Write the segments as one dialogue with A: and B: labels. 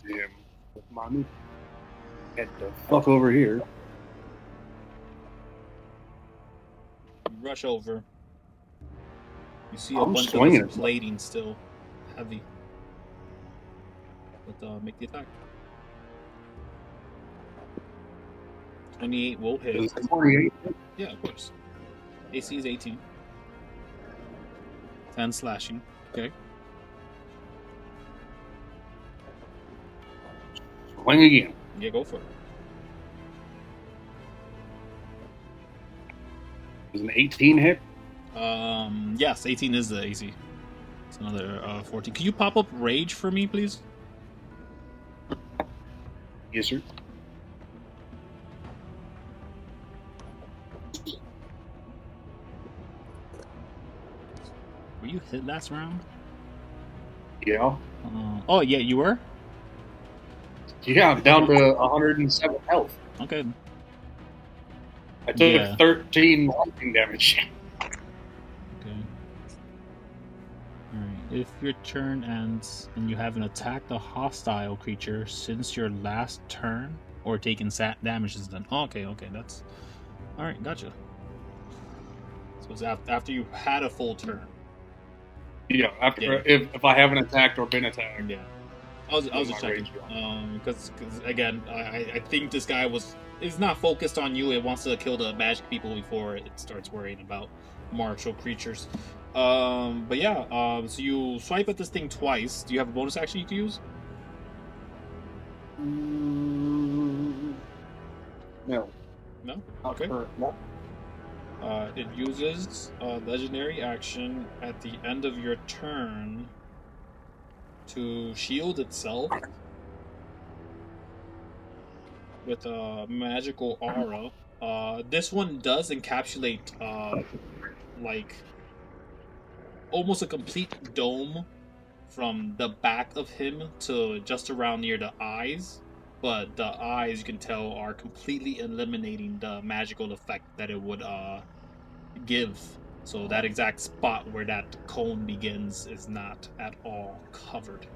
A: him with my new head the fuck over here.
B: You rush over. You see a
A: I'm
B: bunch of
A: swinging
B: this
A: it.
B: plating still heavy. But make the attack. 28 will hit.
A: Is it 28?
B: Yeah, of course. AC is 18. 10 slashing. Okay.
A: Swing again.
B: Yeah, go for it.
A: Is an 18 hit?
B: Yes, 18 is the AC. It's another 14. Can you pop up rage for me, please?
A: Yes, sir.
B: Were you hit last round?
A: Yeah.
B: Oh, yeah, you were?
A: Yeah, I'm down to 107 health.
B: Okay.
A: I took
B: Yeah.
A: 13 lightning damage.
B: Okay. Alright. If your turn ends and you haven't attacked a hostile creature since your last turn or taken damages, then okay, that's alright. Gotcha. So it's after you had a full turn.
A: Yeah, after if I haven't attacked or been attacked.
B: Yeah. I was just checking. Because again, I think this guy is not focused on you. It wants to kill the magic people before it starts worrying about martial creatures. But yeah, so you swipe at this thing twice. Do you have a bonus action you can use?
A: No.
B: No? Okay.
A: No.
B: It uses a legendary action at the end of your turn to shield itself with a magical aura. This one does encapsulate like almost a complete dome from the back of him to just around near the eyes, but the eyes, you can tell, are completely eliminating the magical effect that it would give. So that exact spot where that cone begins is not at all covered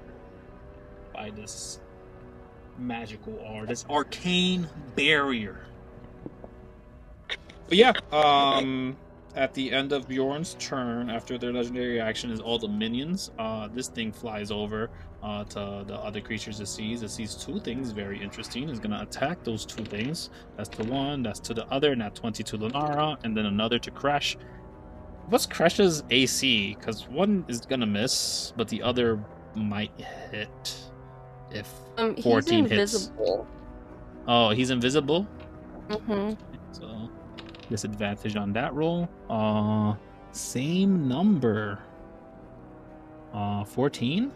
B: by this magical aura, this arcane barrier. But yeah, at the end of Bjorn's turn, after their legendary action is all the minions, this thing flies over to the other creatures it sees. It sees two things very interesting. It's going to attack those two things. That's to one, that's to the other, and that 20 to Lunara, and then another to Crash. What's Crash's AC? Because one is going to miss, but the other might hit if 14
C: he's invisible.
B: hits. Oh, he's invisible?
C: Mm-hmm.
B: So disadvantage on that roll. Same number. 14?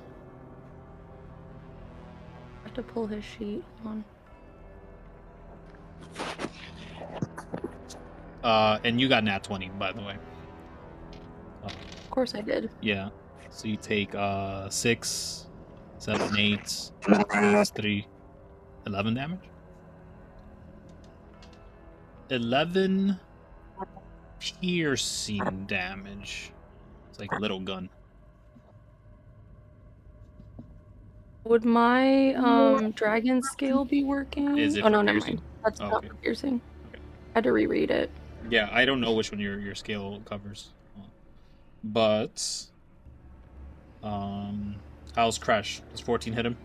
C: I have to pull his sheet on.
B: And you got nat 20, by the way.
C: Of course I did.
B: Yeah. So you take 6, 7, 8, plus 3, 11 damage. 11 piercing damage. It's like a little gun.
C: Would my dragon scale be working?
B: Is it
C: oh no,
B: for
C: never
B: piercing?
C: mind. That's
B: Oh,
C: not
B: okay.
C: for piercing.
B: Okay.
C: I had to reread it.
B: Yeah, I don't know which one your scale covers. But how's Crash? Does 14 hit him?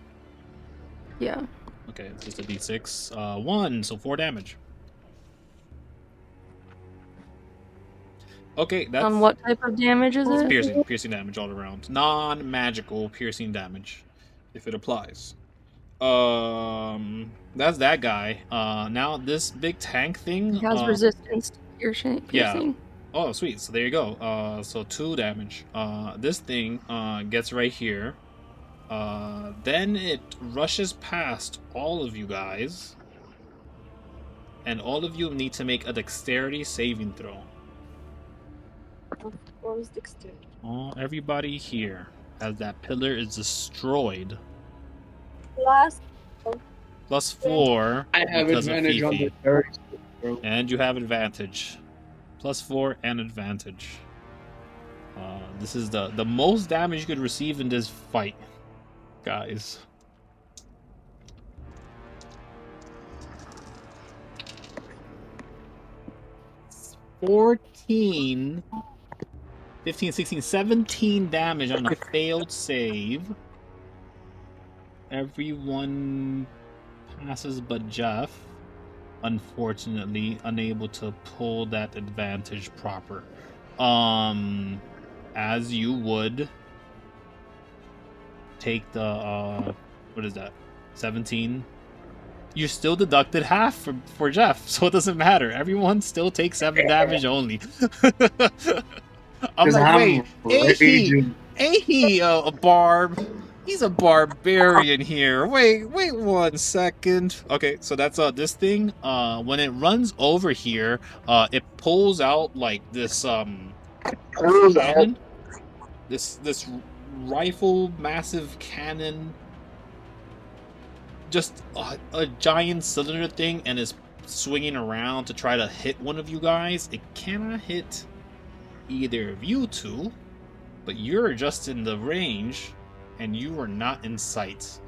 C: Yeah.
B: Okay, it's just a d6. 1, so 4 damage. Okay, that's
C: What type of damage is it?
B: piercing damage all around. Non-magical piercing damage, if it applies. That's that guy. Now this big tank thing
C: It has resistance to piercing.
B: Yeah. Oh, sweet. So there you go. So 2 damage. This thing gets right here. Then it rushes past all of you guys, and all of you need to make a dexterity saving throw.
D: What was dexterity?
B: Everybody here, as that pillar is destroyed. Plus 4.
A: I have advantage on the third.
B: And you have advantage. Plus 4 and advantage. This is the most damage you could receive in this fight, guys. 14, 15, 16, 17 damage on a failed save. Everyone passes but Jeff, unfortunately, unable to pull that advantage proper. As you would take the what is that? 17. You still deducted half for Jeff, so it doesn't matter. Everyone still takes 7 damage only. I'm like, wait, a barb. He's a barbarian here. Wait 1 second. Okay, so that's this thing. When it runs over here, it pulls out like this cannon. This rifle, massive cannon. Just a giant cylinder thing, and is swinging around to try to hit one of you guys. It cannot hit either of you two, but you're just in the range, and you are not in sight.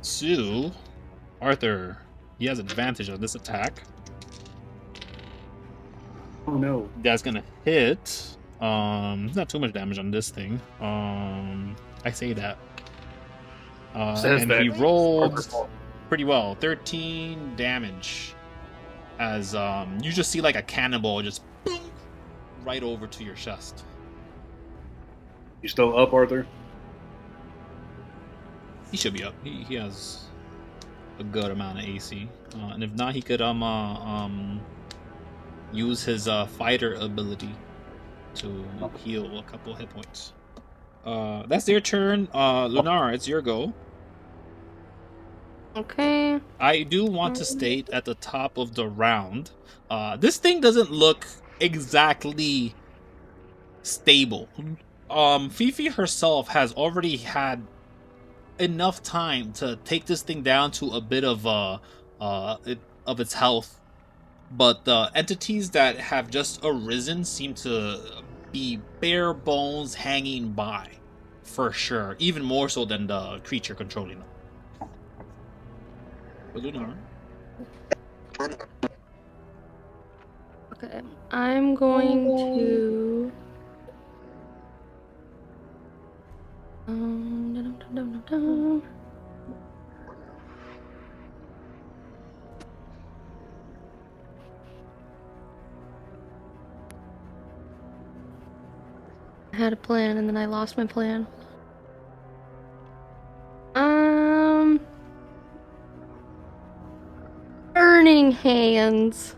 B: So, Arthur, he has advantage on this attack.
A: Oh no.
B: That's gonna hit. Not too much damage on this thing. I say that. And he rolled pretty well. 13 damage. As you just see like a cannonball just boom, right over to your chest.
A: You still up, Arthur?
B: He should be up. He has a good amount of AC. And if not, he could use his fighter ability to heal a couple hit points. That's their turn. Lunara, it's your go.
C: Okay.
B: I do want to state at the top of the round, this thing doesn't look exactly stable. Fifi herself has already had enough time to take this thing down to a bit of its health, but the entities that have just arisen seem to be bare bones hanging by, for sure. Even more so than the creature controlling them. Lunara.
C: Okay. I'm going to. I had a plan and then I lost my plan. Burning hands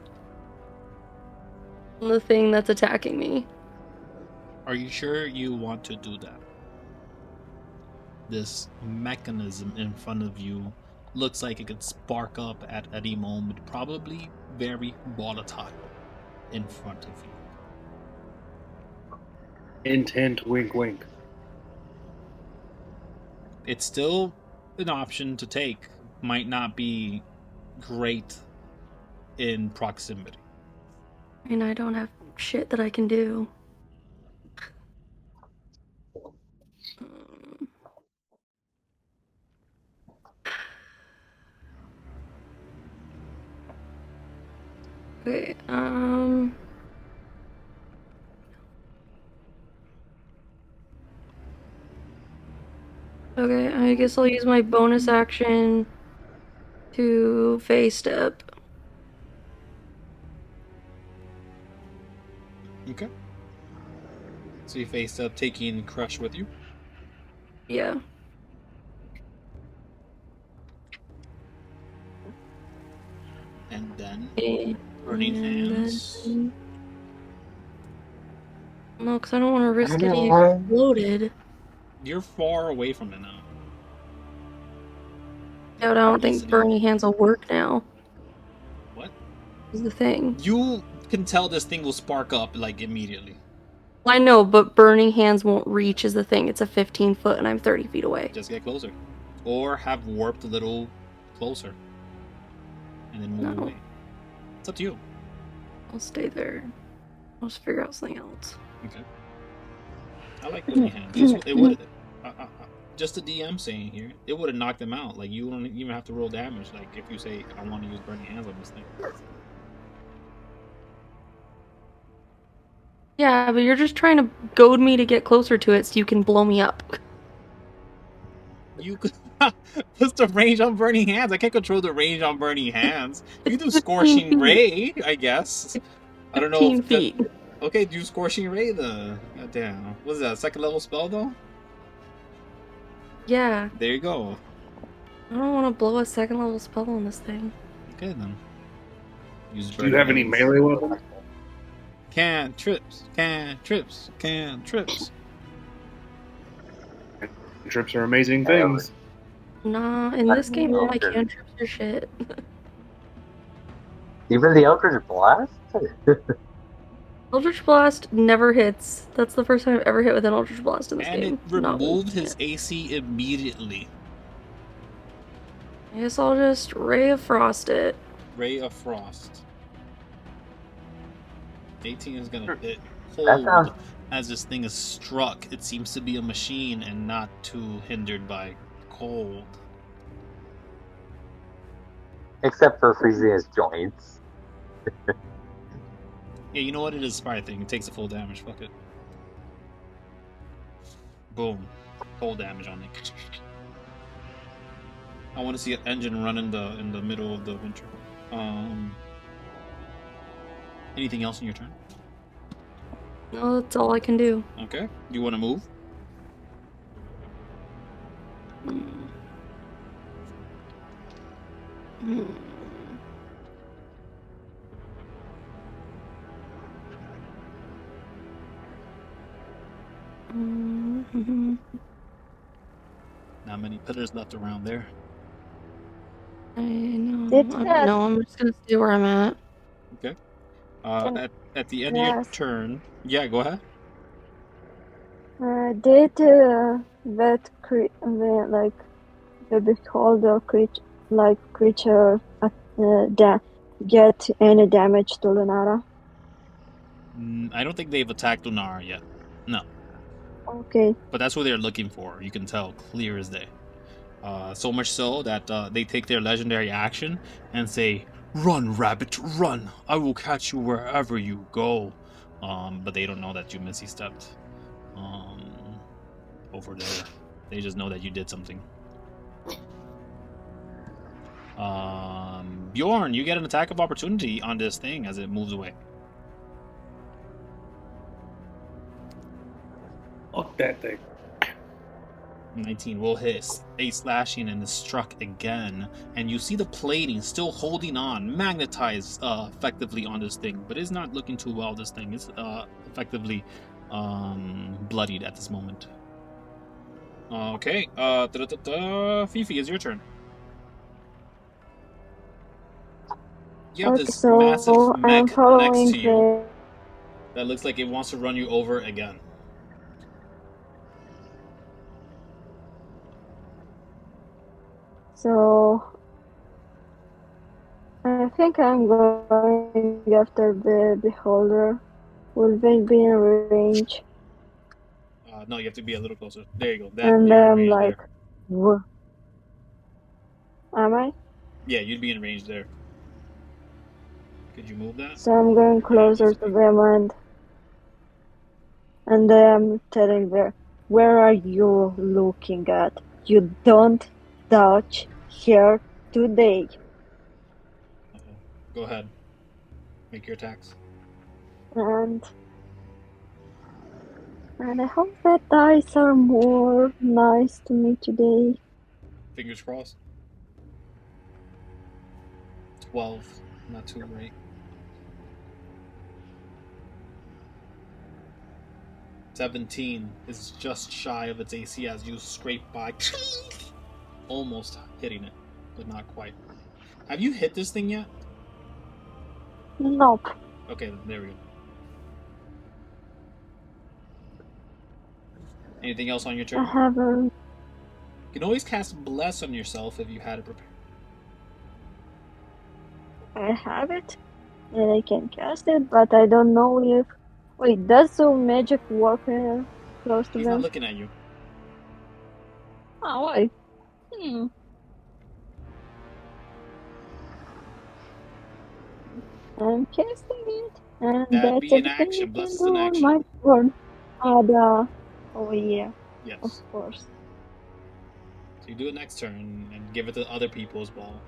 C: on the thing that's attacking me.
B: Are you sure you want to do that? This mechanism in front of you looks like it could spark up at any moment, probably very volatile in front of you.
A: Intent, wink, wink.
B: It's still an option to take. Might not be great in proximity.
C: And I don't have shit that I can do. Okay, okay, I guess I'll use my bonus action to Fey step.
B: Okay. So you face up, taking Crush with you?
C: Yeah.
B: And then
C: Okay.
B: Burning Hands.
C: Then... No, because I don't want to risk getting exploded.
B: You're far away from it now.
C: No, I don't think Burning Hands will work now.
B: What?
C: Is the thing.
B: You can tell this thing will spark up like immediately.
C: I know, but Burning Hands won't reach is the thing. It's a 15 foot and I'm 30 feet away.
B: Just get closer. Or have warped a little closer. And then move away. It's up to you.
C: I'll stay there. I'll just figure out something else.
B: Okay. I like Burning Hands. It would. Just the DM saying here, it would have knocked them out. Like, you don't even have to roll damage. Like, if you say, I want to use Burning Hands on this thing.
C: Yeah, but you're just trying to goad me to get closer to it so you can blow me up.
B: You could. What's the range on burning hands? I can't control the range on burning hands. You can do
C: 15
B: scorching
C: feet.
B: ray, I guess. I don't know
C: 15
B: if that.
C: feet.
B: Okay, do scorching ray then. God damn. What is that? Second level spell though?
C: Yeah.
B: There you go.
C: I don't want to blow a second level spell on this thing.
B: Okay then. Use
A: Do you have any
B: hands.
A: melee weapons?
B: Cantrips.
A: Trips are amazing things.
C: Nah, in this game, all my cantrips are shit.
D: Even the Eldritch Blast?
C: Eldritch Blast never hits. That's the first time I've ever hit with an Eldritch Blast in this
B: And
C: game.
B: it removed his AC immediately.
C: I guess I'll just Ray of Frost it.
B: Ray of Frost. 18 is gonna hit
D: That
B: cold
D: sounds-
B: as this thing is struck. It seems to be a machine and not too hindered by cold.
D: Except for freezing his joints.
B: Yeah, you know what? It is a spire thing. It takes the full damage. Fuck it. Boom. Full damage on it. I want to see an engine run in the middle of the winter. Anything else in your turn?
C: No, that's all I can do.
B: Okay. You want to move? Not many pillars left around there.
C: I know.
E: It's
C: No, I'm just gonna stay where I'm at.
B: Okay.
E: Can-
B: At the end of your
E: Yes.
B: turn. Yeah, go ahead.
E: Did that like the beholder creature get any damage to Lunara?
B: I don't think they've attacked Lunara yet. No.
E: Okay.
B: But that's what they're looking for. You can tell clear as day. So much so that they take their legendary action and say, "Run, rabbit, run! I will catch you wherever you go." But they don't know that you missy stepped over there. They just know that you did something. Bjorn, you get an attack of opportunity on this thing as it moves away.
A: Fuck that thing.
B: 19 will hit a slashing and is struck again, and you see the plating still holding on, magnetized effectively on this thing, but it's not looking too well. This thing is effectively bloodied at this moment. Okay, Fifi, it's your turn. You have
E: Okay,
B: this
E: so
B: massive
E: I'm
B: mech next
E: following
B: to you that looks like it wants to run you over again.
E: So I think I'm going after the beholder. Will they be in range?
B: No, you have to be a little closer. There you go. That
E: And
B: you're in
E: I'm
B: range
E: like,
B: there.
E: "Wha- am I?
B: Yeah, you'd be in range there. Could you move that?
E: So I'm going closer to them and I'm telling them, where are you looking at? You don't touch here today.
B: Go ahead. Make your attacks.
E: And I hope that dice are more nice to me today.
B: Fingers crossed. 12. Not too great. 17 is just shy of its AC as you scrape by. Almost hitting it, but not quite. Have you hit this thing yet?
E: Nope.
B: Okay, there we go. Anything else on your
E: I
B: turn?
E: haven't.
B: You can always cast Bless on yourself if you had it prepared.
E: I have it, and I can cast it, but I don't know if. Wait, does the magic work close to
B: He's not
E: them?
B: looking at you.
E: Oh, why? I'm casting it. And
B: That
E: that's
B: be an
E: everything
B: action.
E: I
B: Bless
E: can
B: is
E: do
B: an
E: on
B: action.
E: my turn. Oh yeah,
B: Yes.
E: of course.
B: So you do it next turn and give it to other people as well.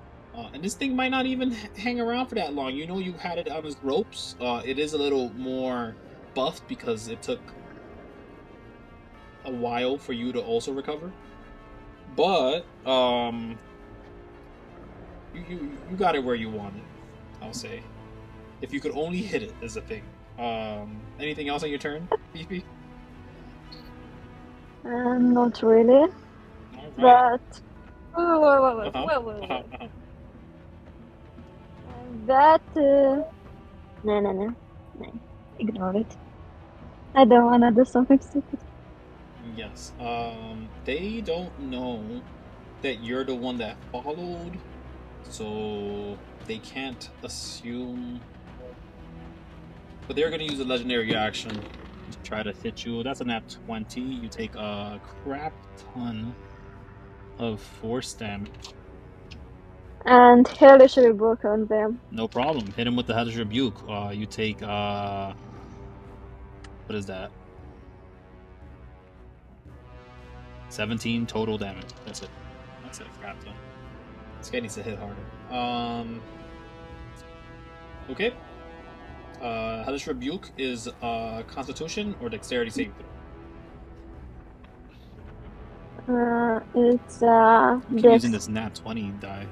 B: And this thing might not even hang around for that long. You know you had it on its ropes. It is a little more buffed because it took a while for you to also recover. But you got it where you want it, I'll say. If you could only hit it is the thing. Anything else on your turn, Fifi?
E: Not really,
B: All right.
E: but wait. That no. Ignore it. I don't wanna do something stupid.
B: Yes. They don't know that you're the one that followed, so they can't assume. But they're gonna use a legendary action to try to hit you. That's a nat 20. You take a crap ton of force damage.
E: And hellish rebuke on them.
B: No problem. Hit him with the Hellish Rebuke. You take what is that? 17 total damage. That's it. That's it. Crap ton. This guy needs to hit harder. Okay. Hellish Rebuke is Constitution or Dexterity saving throw.
E: It's
B: I keep
E: Dex.
B: using this nat 20 die.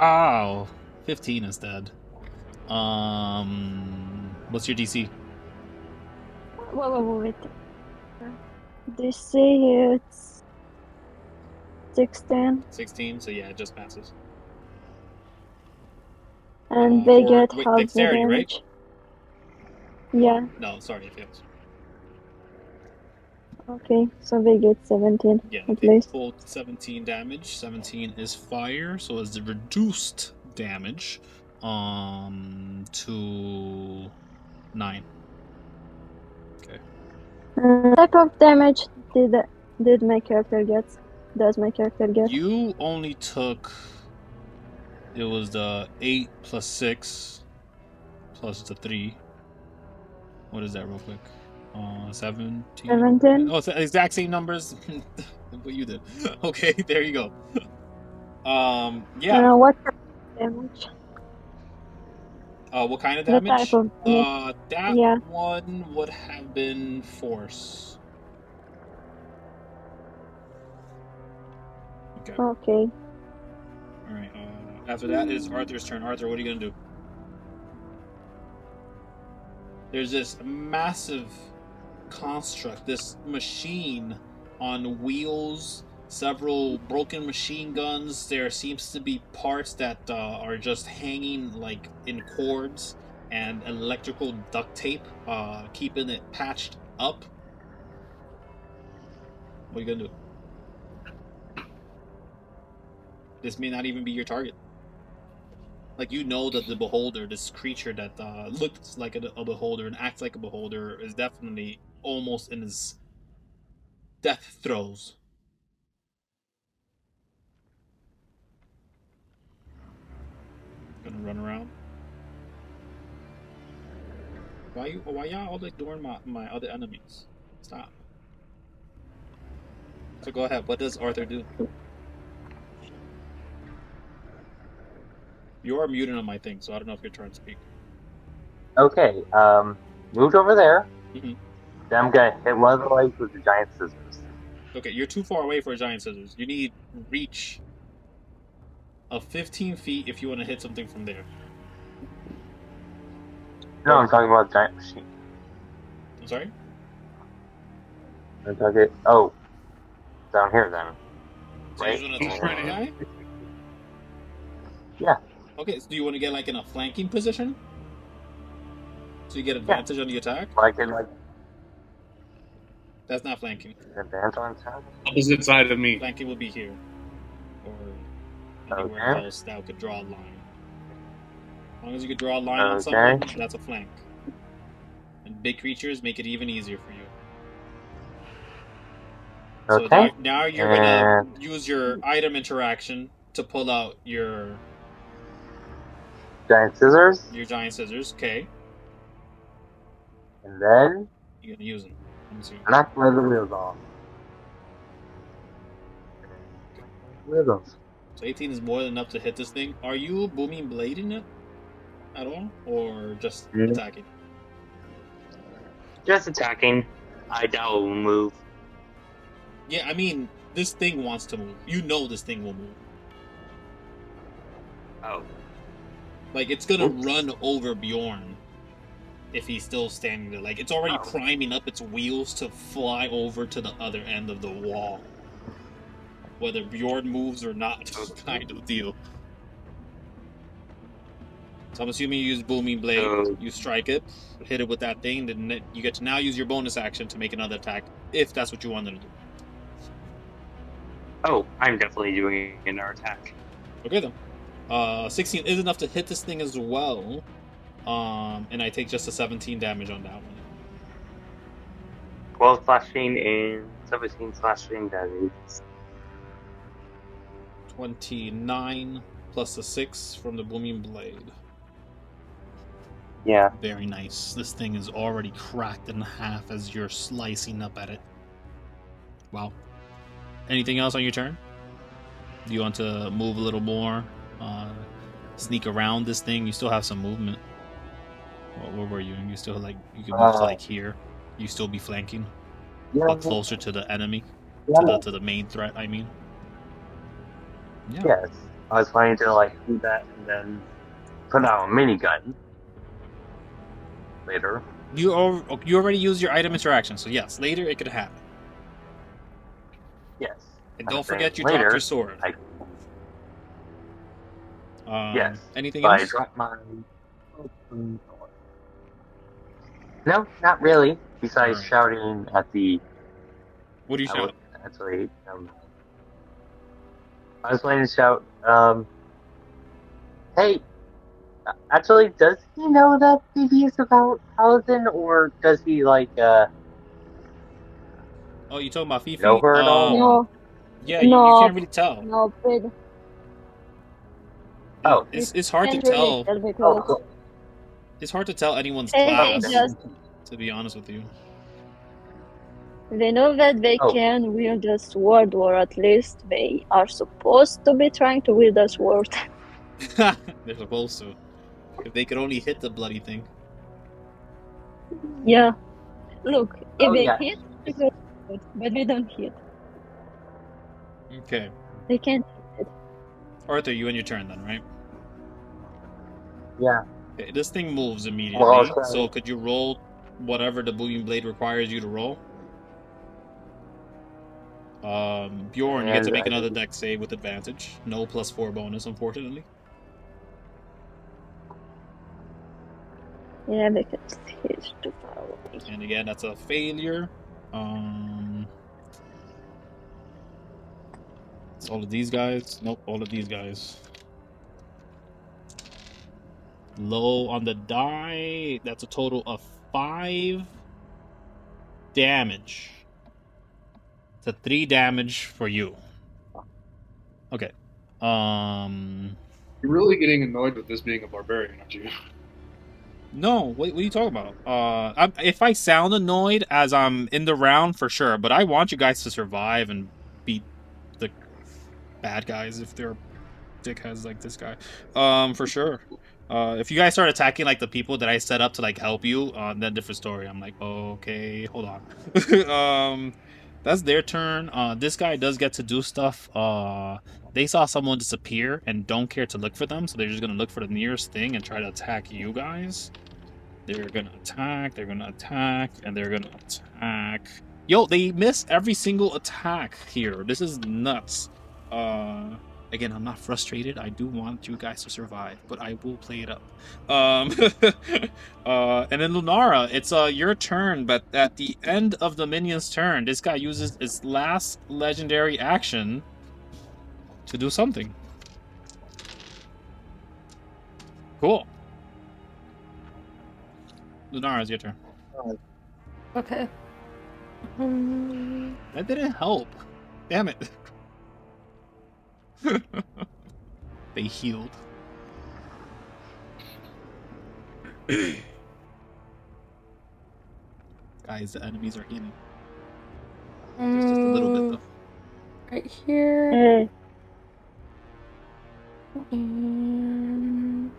B: Oh, 15 instead. What's your DC?
E: Wait. DC it's 16,
B: 16. So yeah, it just passes.
E: and they
B: Or-
E: get
B: wait,
E: half the
B: dexterity, right?
E: damage. Yeah.
B: No, sorry, it fails.
E: Okay, so they get 17
B: Yeah,
E: at
B: they
E: least.
B: pulled 17 damage. 17 is fire, so it's the reduced damage to 9. Okay.
E: Type of damage did my character get? Does my character get?
B: You only took. It was the 8 plus 6 plus the 3. What is that, real quick? 17.
E: 17?
B: Oh, it's the exact same numbers. What you did. Okay, there you go. Yeah.
E: What type of damage?
B: What kind of
E: The
B: damage?
E: type of damage.
B: That
E: Yeah.
B: one would have been force. Okay.
E: Okay.
B: All right. After that is Arthur's turn. Arthur, what are you gonna do? There's this massive construct, this machine on wheels, several broken machine guns. There seems to be parts that are just hanging like in cords and electrical duct tape, keeping it patched up. What are you gonna do? This may not even be your target. Like, you know that the beholder, this creature that looks like a beholder and acts like a beholder, is definitely almost in his death throes. Gonna run around. Why y'all all ignoring my other enemies? Stop. So go ahead. What does Arthur do? You are muted on my thing, so I don't know if you're trying to speak.
D: Okay, moved over there.
B: Mhm.
D: Then I'm gonna hit one of the legs with the giant scissors.
B: Okay, you're too far away for a giant scissors. You need reach of 15 feet if you want to hit something from there.
D: No, I'm talking about giant machine.
B: I'm sorry?
D: I'm talking. Oh, down here then.
B: So
D: Right.
B: you're gonna attack the guy?
D: Yeah.
B: Okay, so do you want to get like in a flanking position? So you get advantage on the attack?
D: Like in like
B: That's not flanking.
D: advance on attack.
A: Opposite side of me.
B: Flanking would be here. Or anywhere
D: Okay.
B: else that could draw a line. As long as you could draw a line on
D: Okay.
B: someone, that's a flank. And big creatures make it even easier for you. So
D: Okay.
B: now you're gonna use your item interaction to pull out your
D: Giant scissors.
B: giant scissors. Okay.
D: And then
B: You're gonna use them. I'm assuming.
D: knock the leather wheels off. Wheels.
B: So 18 is more than enough to hit this thing. Are you booming blading it at all, or just
D: Yeah.
B: attacking?
D: Just attacking. I doubt it will move.
B: Yeah, I mean, this thing wants to move. You know this thing will move.
D: Oh.
B: Like, it's gonna
D: Oops.
B: run over Bjorn if he's still standing there. Like, it's already
D: Oh.
B: priming up its wheels to fly over to the other end of the wall. Whether Bjorn moves or not, kind of deal. So I'm assuming you use Booming Blade,
D: So-
B: you strike it, hit it with that thing, then you get to now use your bonus action to make another attack, if that's what you wanted to do.
D: Oh, I'm definitely doing another attack.
B: Okay then. 16 is enough to hit this thing as well. And I take just a 17 damage on that one.
D: 12 slashing and 17 slashing damage.
B: 29 plus a 6 from the Booming Blade.
D: Yeah.
B: Very nice. This thing is already cracked in half as you're slicing up at it. Wow. Anything else on your turn? Do you want to move a little more? Sneak around this thing? You still have some movement. Where were you? You still you can move to like here. You still be flanking,
D: Yeah.
B: but closer to the enemy,
D: Yeah.
B: to the main threat. I mean. Yeah.
D: Yes. I was planning to do that and then put out a minigun later.
B: You already used your item interaction, so yes, later it could happen.
D: Yes.
B: And don't
D: I'm saying
B: forget you
D: later,
B: dropped your sword.
D: Yes.
B: Anything
D: But I
B: else?
D: dropped my. No, not really. Besides
B: Alright.
D: shouting at the.
B: What do you
D: I
B: shout?
D: would actually. I was planning to shout. Hey. Actually, does he know that BB is about Paladin, or does he
B: Oh, you talking about Fifi?
D: know her at all?
E: No,
B: Yeah, you
E: no,
B: can't really tell.
E: no, but
D: Oh.
B: It's hard to
E: can't really
B: tell.
E: tell because
B: It's hard to tell anyone's
E: they
B: class,
E: just
B: to be honest with you.
E: they know that they
D: Oh.
E: can wield a sword, or at least they are supposed to be trying to wield a sword.
B: They're supposed to. If they could only hit the bloody thing.
E: Yeah. Look, if
D: Oh,
E: they
D: yeah.
E: hit, they go good, but they don't hit.
B: Okay.
E: They can't hit it.
B: Arthur, you in your turn then, right?
D: Yeah.
B: Okay, this thing moves immediately,
D: Well, okay.
B: so could you roll whatever the Booming Blade requires you to roll? Bjorn, you get to
D: And
B: make
D: I-
B: another dex save with advantage. No +4 bonus, unfortunately.
E: Yeah, because he's too far away.
B: And again, that's a failure. It's all of these guys. Nope, all of these guys. Low on the die. That's a total of 5 damage. It's a 3 damage for you. Okay.
A: You're really getting annoyed with this being a barbarian, aren't you?
B: No, what are you talking about? If I sound annoyed as I'm in the round, for sure, but I want you guys to survive and beat the bad guys if they're dickheads like this guy. For sure. If you guys start attacking like the people that I set up to help you, then different story. I'm like, okay, hold on. That's their turn. This guy does get to do stuff. They saw someone disappear and don't care to look for them, so they're just gonna look for the nearest thing and try to attack you guys. They're gonna attack, they're gonna attack, and they're gonna attack. Yo, they miss every single attack here. This is nuts. Again, I'm not frustrated. I do want you guys to survive, but I will play it up. And then Lunara, it's your turn, but at the end of the minion's turn, this guy uses his last legendary action to do something. Cool. Lunara, it's your turn.
C: Okay.
B: That didn't help. Damn it. They healed. Guys, the enemies are healing. Just a little bit though.
C: Right here.
E: Eh,
C: And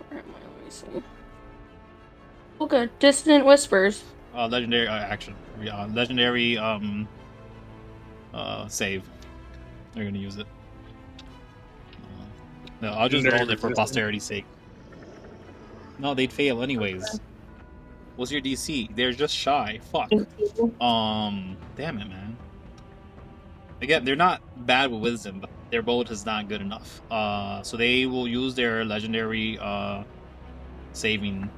C: where am I? Let me see. Okay, Dissonant Whispers.
B: Legendary action. Legendary save. They're gonna use it. No, I'll just roll it for posterity's sake. No, they'd fail anyways. What's your DC? They're just shy. Fuck. Damn it, man. Again, they're not bad with wisdom, but their bolt is not good enough. So they will use their legendary saving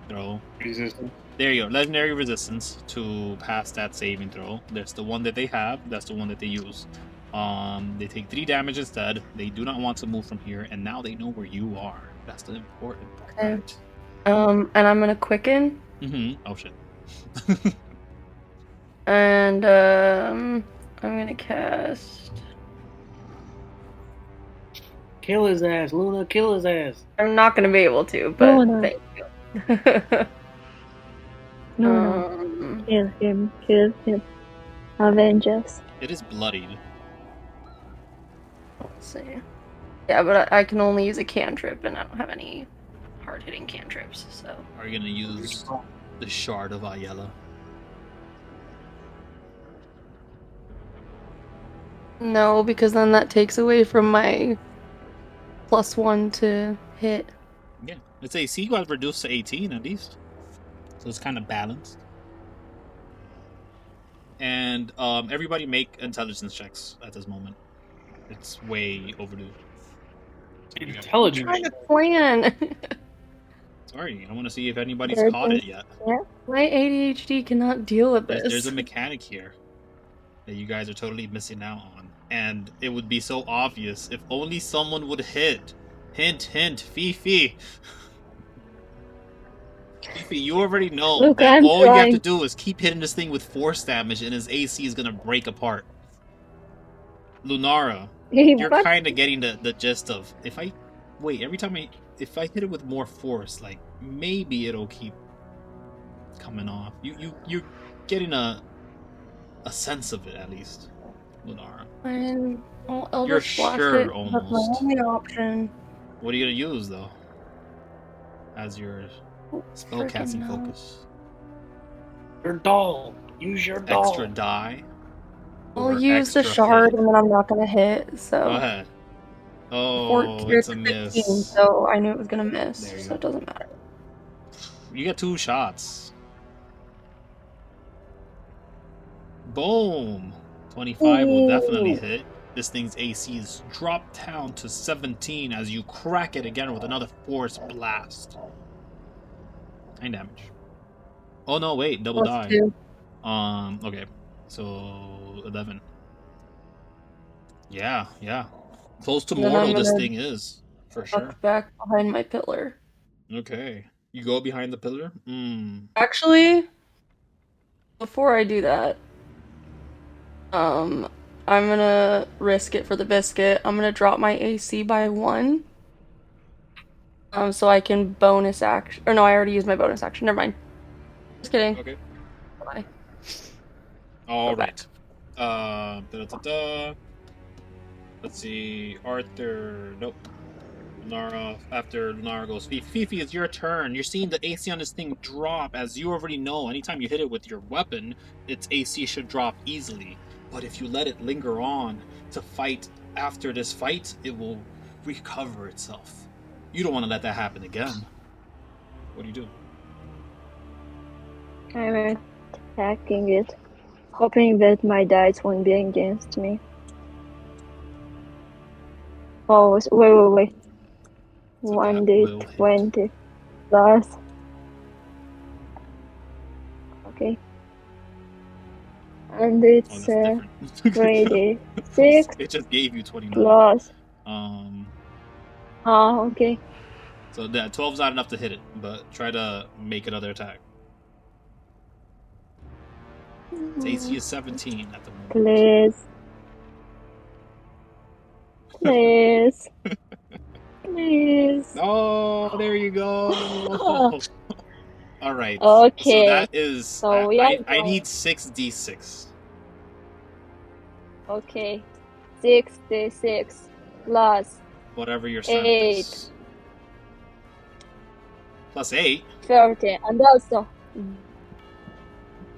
B: throw.
A: Resistance.
B: There you go. Legendary resistance to pass that saving throw. That's the one that they have. That's the one that they use. They take 3 damage instead. They do not want to move from here, and now they know where you are. That's the important part.
C: And I'm gonna quicken.
B: Oh shit.
C: And I'm gonna cast.
F: Kill his ass, Luna. Kill his ass.
C: I'm not gonna be able to, but
E: Luna.
C: thank you.
E: No, kill him, kill him. Avenge us.
B: It is bloodied.
C: Let's see. Yeah, but I can only use a cantrip, and I don't have any hard-hitting cantrips, so.
B: Are you gonna use the Shard of Ayala?
C: No, because then that takes away from my +1 to hit.
B: Yeah. Its AC got reduced to 18 at least. So it's kind of balanced. And everybody make intelligence checks at this moment. It's way overdue.
F: Intelligent.
C: I'm trying to plan.
B: Sorry, I want to see if anybody's
E: They're
B: caught it yet.
C: My ADHD cannot deal with this.
B: There's a mechanic here that you guys are totally missing out on. And it would be so obvious if only someone would hit. Hint, hint, Fifi. Fifi, you already know
E: Look,
B: that
E: I'm
B: all you have
E: trying.
B: to do is keep hitting this thing with force damage and his AC is going to break apart. Lunara, you're
E: But
B: kind of getting the gist of if I if I hit it with more force, like maybe it'll keep coming off. You're getting a sense of it at least, Lunara.
C: I'll
B: You're
C: Eldritch Blast
B: sure
C: it. That's my
B: almost.
C: only option.
B: What are you gonna use though, as your spellcasting
C: Freaking hell.
B: focus?
F: Your doll. Use your doll.
B: Extra die.
C: I'll
B: or
C: use the
B: extra
C: shard
B: hit?
C: and then I'm not gonna hit, so.
B: Go ahead. Oh,
C: 14
B: it's a
C: 15,
B: miss.
C: so I knew it was gonna miss,
B: There you
C: so
B: go.
C: it doesn't matter.
B: You get 2 shots. Boom! 25 will definitely
C: Ooh.
B: hit. This thing's AC is dropped down to 17 as you crack it again with another force blast. 9 damage. Oh no, wait, double die.
C: +2.
B: Okay. So 11. Yeah. Close to
C: Then I'm
B: mortal this
C: gonna
B: thing is, for sure.
C: Tuck back behind my pillar.
B: Okay. You go behind the pillar?
C: Actually, before I do that, I'm gonna risk it for the biscuit. I'm gonna drop my AC by 1. So I can bonus action. Or no, I already used my bonus action. Never mind. Just kidding.
B: Okay.
C: Bye.
B: All
C: Go
B: right. Let's see. Arthur. Nope. Lunara. After Lunara goes, Fifi, it's your turn. You're seeing the AC on this thing drop, as you already know. Anytime you hit it with your weapon, its AC should drop easily. But if you let it linger on to fight after this fight, it will recover itself. You don't want to let that happen again. What do you do?
E: I'm attacking it, hoping that my dice won't be against me. Oh, wait.
B: So that will hit.
E: 1d20 plus. Okay. And it's
B: Oh, that's different.
E: 3d6
B: It just gave you 29.
E: plus.
B: Um,
E: Oh, okay.
B: so that 12's not enough to hit it, but try to make another attack. Its AC is 17 at the moment.
E: Please. Please. Please.
B: Oh, there you go. All right.
E: Okay.
B: So that is.
E: So we are
B: I
E: going.
B: need 6d6.
E: Okay. 66 plus
B: Whatever your strength
E: 8.
B: is. Plus 8.
E: 30. And also.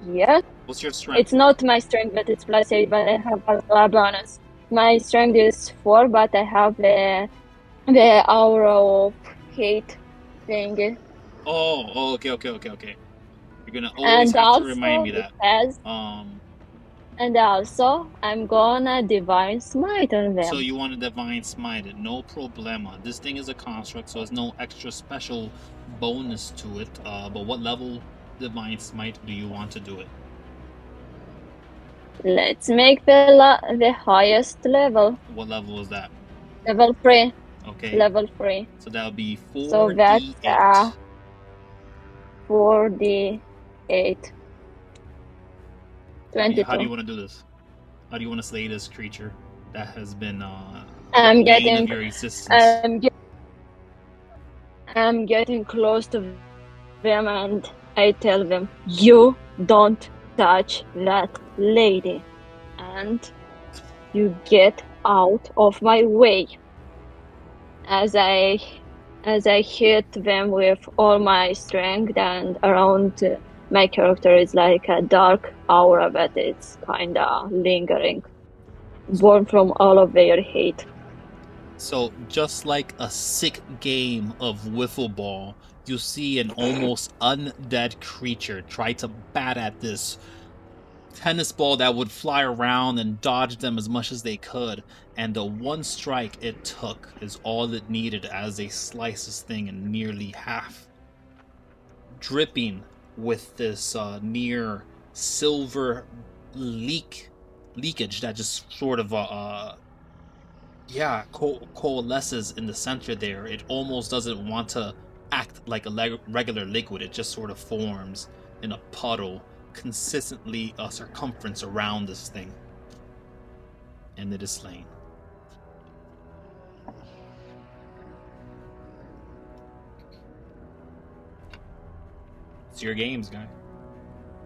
E: Yes.
B: What's your strength?
E: It's not my strength, but it's plus 8, but I have a bonus. My strength is 4, but I have the aura of hate thing.
B: Oh, okay. You're gonna always
E: And
B: have to
E: also,
B: remind me that.
E: because, and also, I'm gonna divine smite on them.
B: So you want to divine smite it? No problema. This thing is a construct, so there's no extra special bonus to it. But what level divine smite do you want to do it?
E: Let's make the highest level.
B: What level is that?
E: Level 3.
B: Okay.
E: Level 3.
B: So that'll be 4d8.
E: So that's 4d8. 22.
B: How do you want to do this? How do you want to slay this creature that has been
E: I'm
B: the bane
E: getting
B: of your existence?
E: I'm getting close to them and I tell them, you don't touch that lady and you get out of my way. As I hit them with all my strength, and around my character is like a dark aura, but it's kinda lingering, born from all of their hate.
B: So just like a sick game of wiffle ball, you see an almost undead creature try to bat at this tennis ball that would fly around and dodge them as much as they could, and the one strike it took is all it needed as they slice this thing in nearly half, dripping with this near silver leakage that just sort of coalesces in the center there. It almost doesn't want to act like a regular liquid. It just sort of forms in a puddle, consistently a circumference around this thing, and it is slain. It's your games, guy.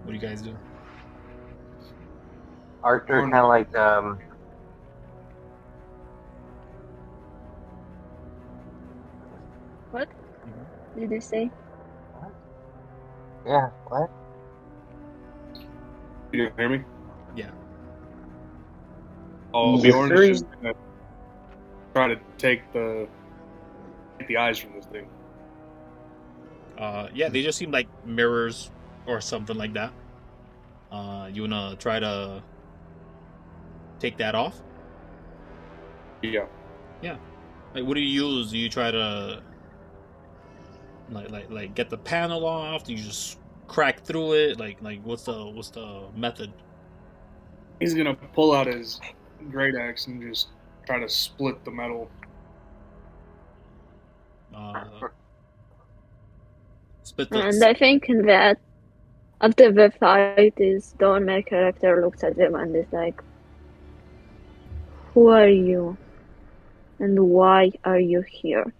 B: What do you guys do?
D: Arthur kind of like
E: What did you say?
D: yeah, what?
A: You hear me?
B: Yeah.
A: Oh,
D: Yes,
A: Bjorn's
D: sir.
A: just gonna try to take the eyes from this thing.
B: Yeah, they just seem like mirrors or something like that. You wanna try to take that off?
A: Yeah.
B: Like, what do you use? Do you try to like get the panel off? Do you just crack through it? Like what's the method?
A: He's gonna pull out his great axe and just try to split the metal.
B: Split
E: And I think that after the fight is done, my character looks at them and is like, who are you? And why are you here?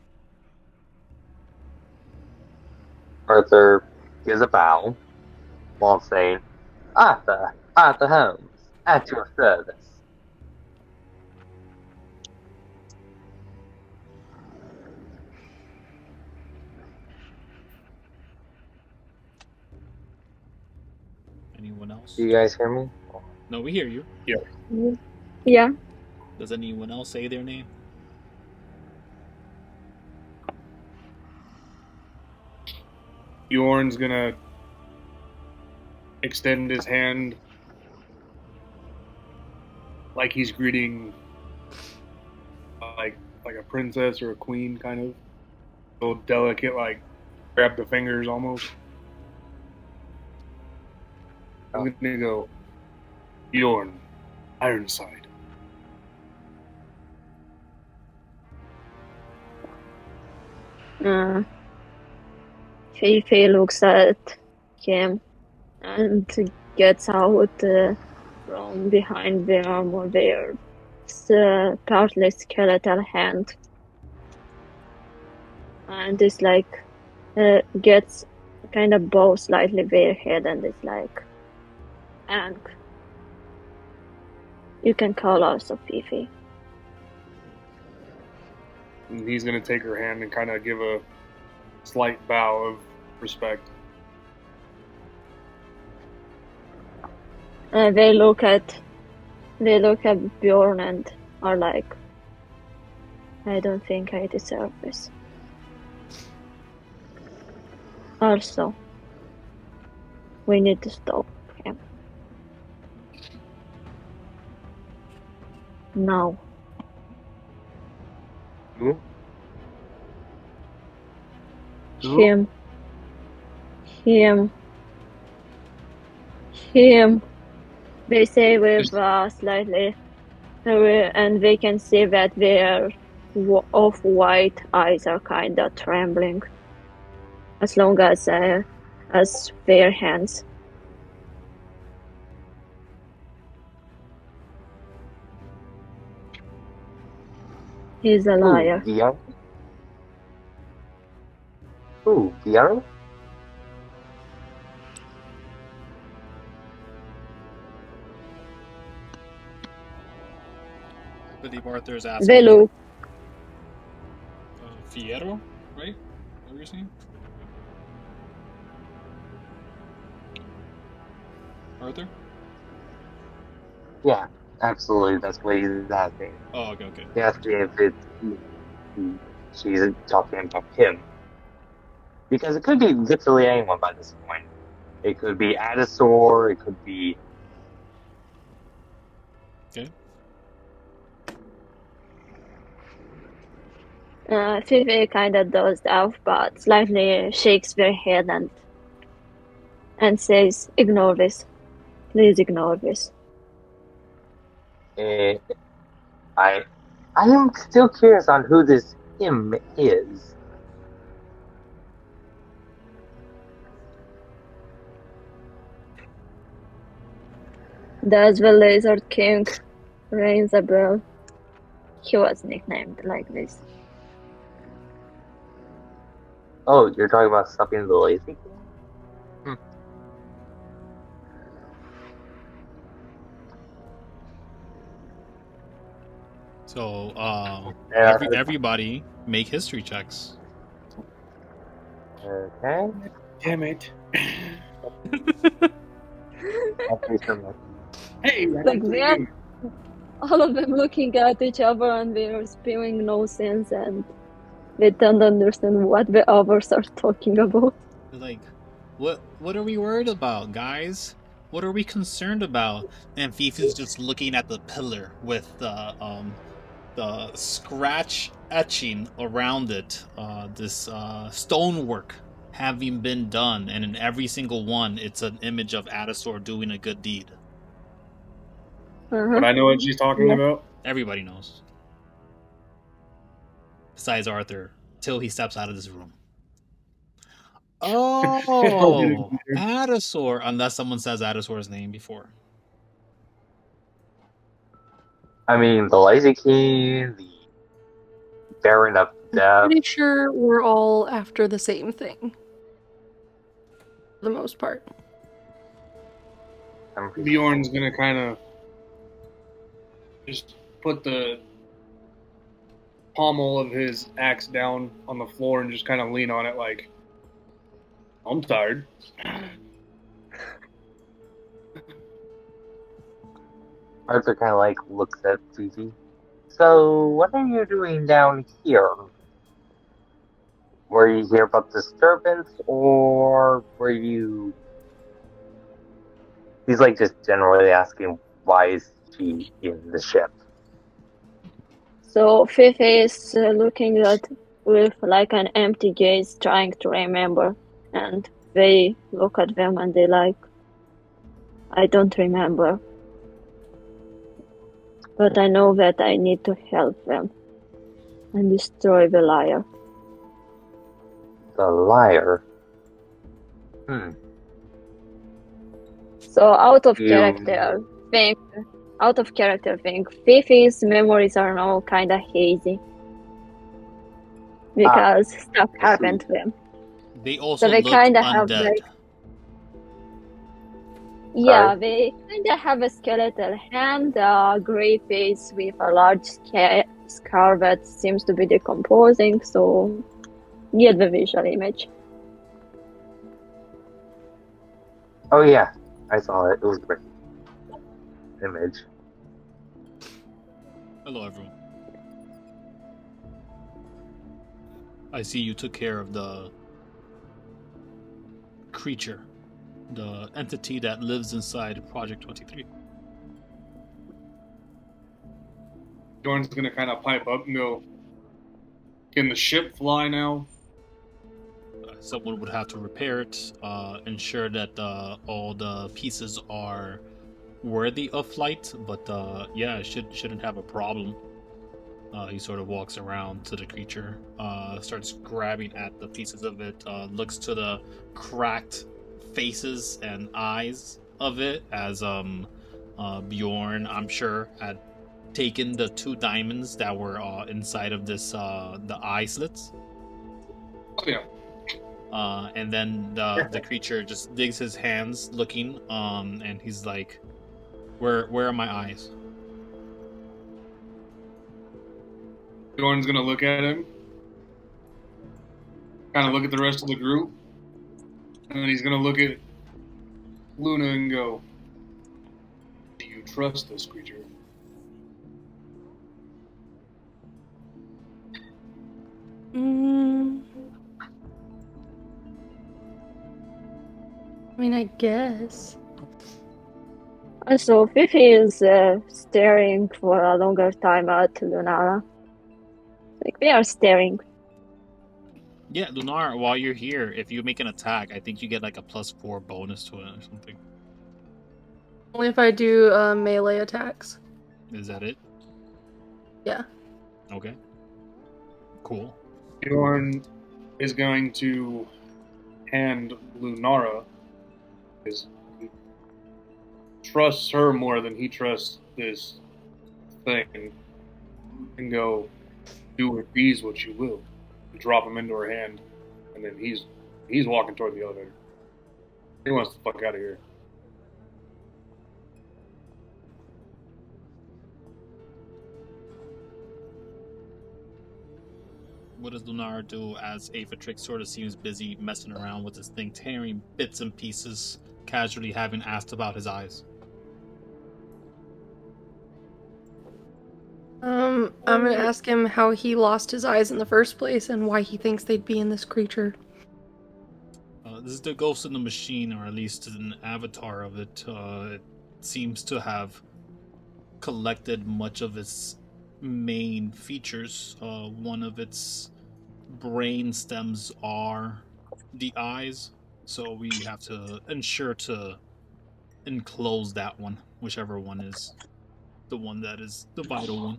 D: Arthur gives a bow while saying, Arthur Holmes, at your service.
B: Anyone else?
D: Do you guys hear me?
B: No, we hear you.
E: Yeah.
B: Does anyone else say their name?
A: Bjorn's gonna extend his hand like he's greeting like a princess or a queen, kind of. So delicate, like grab the fingers almost. I'm gonna go, Bjorn, Ironside.
E: Fei Fei looks at him and gets out from behind the armor there its partly skeletal hand, and it's like gets kind of bow slightly their head, and it's like, Ang, you can call us Fifi.
A: And he's gonna take her hand and kind of give a slight bow of respect.
E: They look at Bjorn and are like, I don't think I deserve this. Also, we need to stop him. Now.
D: Who?
E: Him. They say with slightly, and they can see that their off-white eyes are kind of trembling, as long as their hands. He's a liar.
D: Ooh, Bjorn?
B: I believe Arthur is asking.
E: They look.
B: Fierro, right? What were you saying? Arthur?
D: Yeah, absolutely. That's what he's asking.
B: Oh, okay.
D: He asked me if she's talking about him. Because it could be literally anyone by this point. It could be Adisor, it could be...
B: Okay.
E: Fifi kind of dozed off, but slightly shakes their head and says, "Ignore this. Please ignore this."
D: I am still curious on who this him is.
E: Does the Lizard King rings a bell? He was nicknamed like this.
D: Oh, you're talking about stopping the lazy?
B: So,
D: Yeah.
B: everybody make history checks.
D: Okay.
A: Damn it.
F: Hey,
E: Like that, all of them looking at each other and they're spewing nonsense and they don't understand what the others are talking about.
B: They're like, what are we worried about, guys? What are we concerned about? And Fifi's just looking at the pillar with the scratch etching around it, this stonework having been done, and in every single one, it's an image of Adisor doing a good deed.
A: But I know what she's talking about.
B: Everybody knows. Besides Arthur, till he steps out of this room. Oh, Adisor, unless someone says Adisor's name before.
D: I mean, the Lazy King, the Baron of Death.
C: Pretty sure we're all after the same thing. For the most part.
A: Bjorn's gonna kind of just put the pommel of his axe down on the floor and just kind of lean on it like, I'm tired.
D: Arthur kind of like looks at Fifi. So, what are you doing down here? Were you here about disturbance, or were you... He's like just generally asking why is she in the ship.
E: So Fifi is looking at with like an empty gaze, trying to remember, and they look at them and they like, I don't remember, but I know that I need to help them and destroy the liar.
D: The liar?
E: So out of
D: You-
E: character, think out of character thing. Fifi's memories are now kind of hazy because stuff happened to them.
B: They also
E: So they
B: look
E: kind of have
B: undead.
E: like, yeah, they kind of have a skeletal hand, a gray face with a large scar that seems to be decomposing. So, get the visual image.
D: Oh yeah, I saw it. It was great. Image.
B: Hello, everyone. I see you took care of the creature, the entity that lives inside Project 23.
A: Bjorn's gonna kind of pipe up and go, "Can the ship fly now?"
B: Someone would have to repair it, ensure that all the pieces are worthy of flight, but yeah, it shouldn't have a problem. He sort of walks around to the creature, starts grabbing at the pieces of it, looks to the cracked faces and eyes of it as Bjorn, I'm sure, had taken the 2 diamonds that were inside of this the eye slits.
A: Oh yeah.
B: And then the creature just digs his hands looking, and he's like, where are my eyes?
A: Bjorn's gonna look at him, kind of look at the rest of the group, and then he's gonna look at Luna and go, "Do you trust this creature?"
C: I mean, I guess.
E: Also, Fifi is staring for a longer time at Lunara. Like, they are staring.
B: Yeah, Lunar, while you're here, if you make an attack, I think you get like a +4 bonus to it or something.
C: Only if I do melee attacks.
B: Is that it?
C: Yeah.
B: Okay. Cool.
A: Bjorn is going to hand Lunara, because he trusts her more than he trusts this thing, and go, "Do with these what you will." And drop him into her hand, and then he's walking toward the elevator. He wants the fuck out of here.
B: What does Lunar do as Aethetrix sort of seems busy messing around with this thing, tearing bits and pieces, casually having asked about his eyes?
C: I'm gonna ask him how he lost his eyes in the first place and why he thinks they'd be in this creature.
B: This is the ghost in the machine, or at least an avatar of it. It seems to have collected much of its main features. One of its brain stems are the eyes, so we have to ensure to enclose that one, whichever one is the one that is the vital one.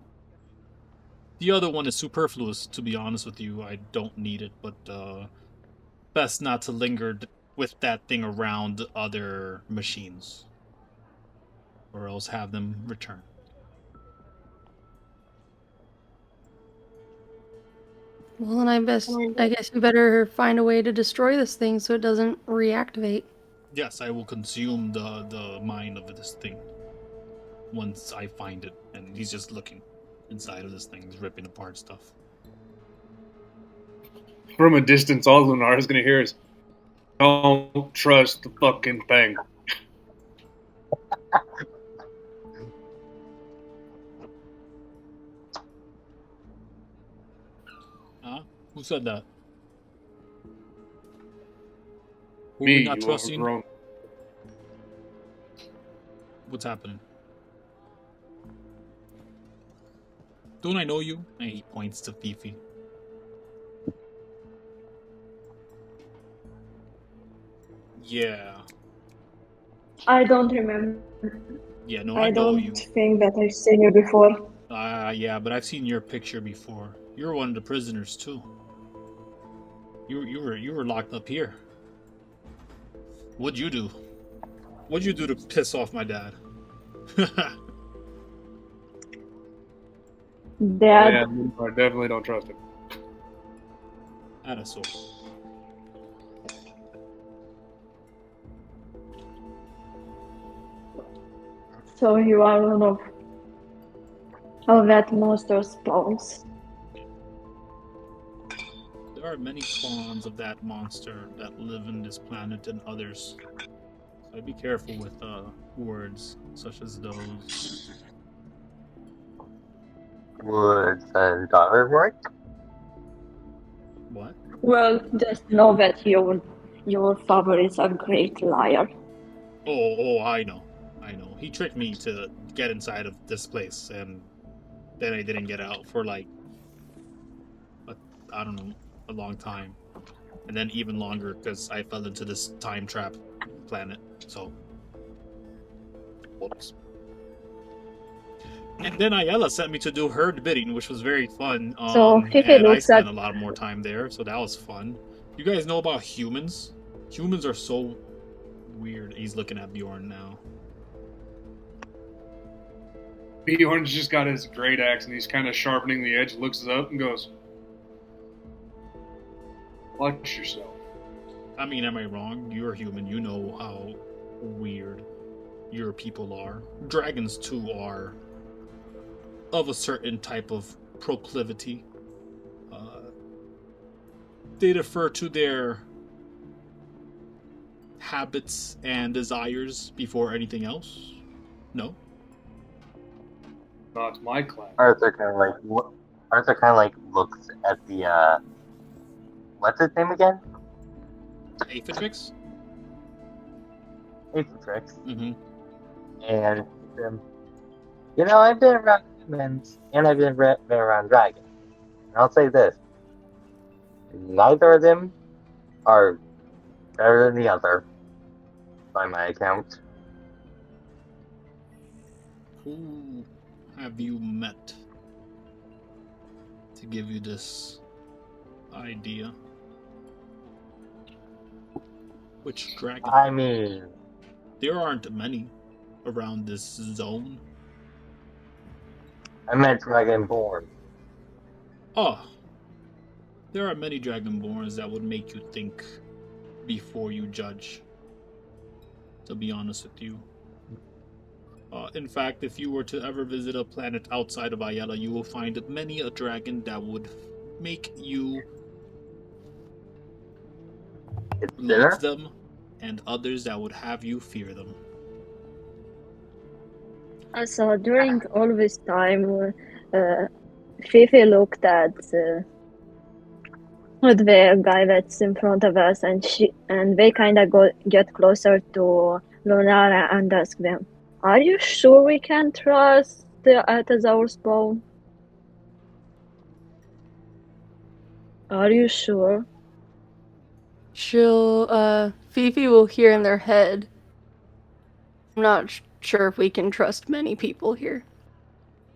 B: The other one is superfluous, to be honest with you. I don't need it, but best not to linger with that thing around other machines, or else have them return.
C: Well, then I guess we better find a way to destroy this thing so it doesn't reactivate.
B: Yes, I will consume the mind of this thing once I find it. And he's just looking inside of this thing. He's ripping apart stuff.
A: From a distance, all Lunar is gonna hear is, "Don't trust the fucking thing."
B: Huh? Who said that? Who
A: Me,
B: we not
A: you
B: trusting?
A: overgrown.
B: What's happening? Don't I know you? And he points to Fifi. Yeah.
E: I don't remember.
B: Yeah, no,
E: I
B: I know
E: don't
B: you.
E: think that I've seen you before.
B: Yeah, but I've seen your picture before. You were one of the prisoners too. You were locked up here. What'd you do? What'd you do to piss off my dad?
E: Dad,
A: Yeah, I definitely don't trust him.
B: Adasaur.
E: so you are one of that monster's spawns.
B: There are many spawns of that monster that live in this planet and others. So be careful with words such as those.
D: Would the dollar work?
B: What?
E: Well, just know that your father is a great liar.
B: Oh, I know. He tricked me to get inside of this place, and then I didn't get out for like, I don't know, a long time. And then even longer because I fell into this time trap planet. So, whoops. And then Ayala sent me to do herd bidding, which was very fun.
E: So, Fifi
B: and I
E: looks
B: spent
E: at-
B: a lot more time there, so that was fun. You guys know about humans? Humans are so weird. He's looking at Bjorn now.
A: Bjorn's just got his great axe and he's kind of sharpening the edge, looks up and goes, "Watch yourself."
B: I mean, am I wrong? You're human. You know how weird your people are. Dragons, too, are of a certain type of proclivity. They defer to their habits and desires before anything else. No?
A: Not my class.
D: Arthur kind of like looks at the what's his name again?
B: Aphitrix?
D: Apetrix.
B: Mm-hmm.
D: And you know, I've been around humans and I've been around dragons. And I'll say this: neither of them are better than the other, by my account.
B: Who have you met to give you this idea? Which dragon?
D: I mean,
B: There aren't many around this zone.
D: I meant Dragonborn.
B: Oh, there are many Dragonborns that would make you think before you judge, to be honest with you. In fact, if you were to ever visit a planet outside of Ayala, you will find many a dragon that would make you
D: It's dinner.
B: love them, and others that would have you fear them.
E: So during all this time, Fifi looked at the guy that's in front of us, and they kind of get closer to Lunara and ask them, "Are you sure we can trust as our spawn? Are you sure?"
C: Fifi will hear in their head. I'm not sure if we can trust many people here.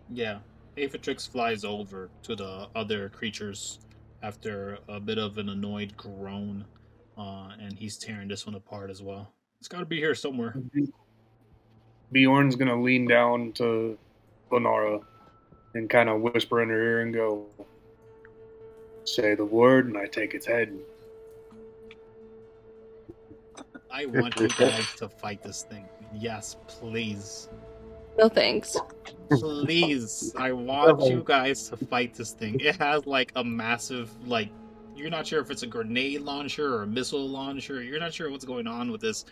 B: Yeah, Aphitrix flies over to the other creatures after a bit of an annoyed groan, and he's tearing this one apart as well. It's got to be here somewhere.
A: Bjorn's gonna lean down to Lunara and kind of whisper in her ear and go, "Say the word and I take its head."
B: I want you guys to fight this thing. Yes, please.
C: No thanks.
B: Please. I want you guys to fight this thing. It has like a massive, like, you're not sure if it's a grenade launcher or a missile launcher. You're not sure what's going on with this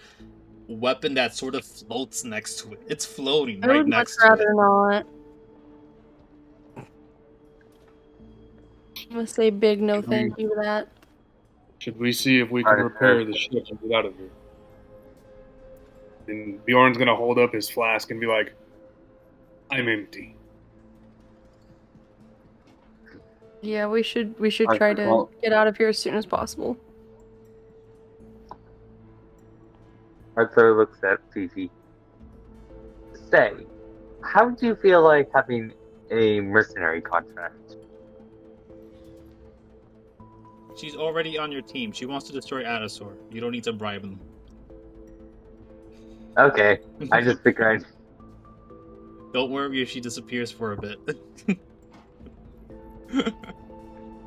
B: weapon that sort of floats next to it. It's floating
C: I
B: right
C: would much
B: next to
C: rather
B: it.
C: not. I'm gonna say big no thank you to that.
A: Should we see if we can repair the ship and get out of here? And Bjorn's gonna hold up his flask and be like, "I'm empty."
C: Yeah, we should try to get out of here as soon as possible.
D: Arthur looks at Fifi. Say, how do you feel like having a mercenary contract?
B: She's already on your team. She wants to destroy Adasaur. You don't need to bribe them.
D: Okay, I just figured.
B: Don't worry if she disappears for a bit.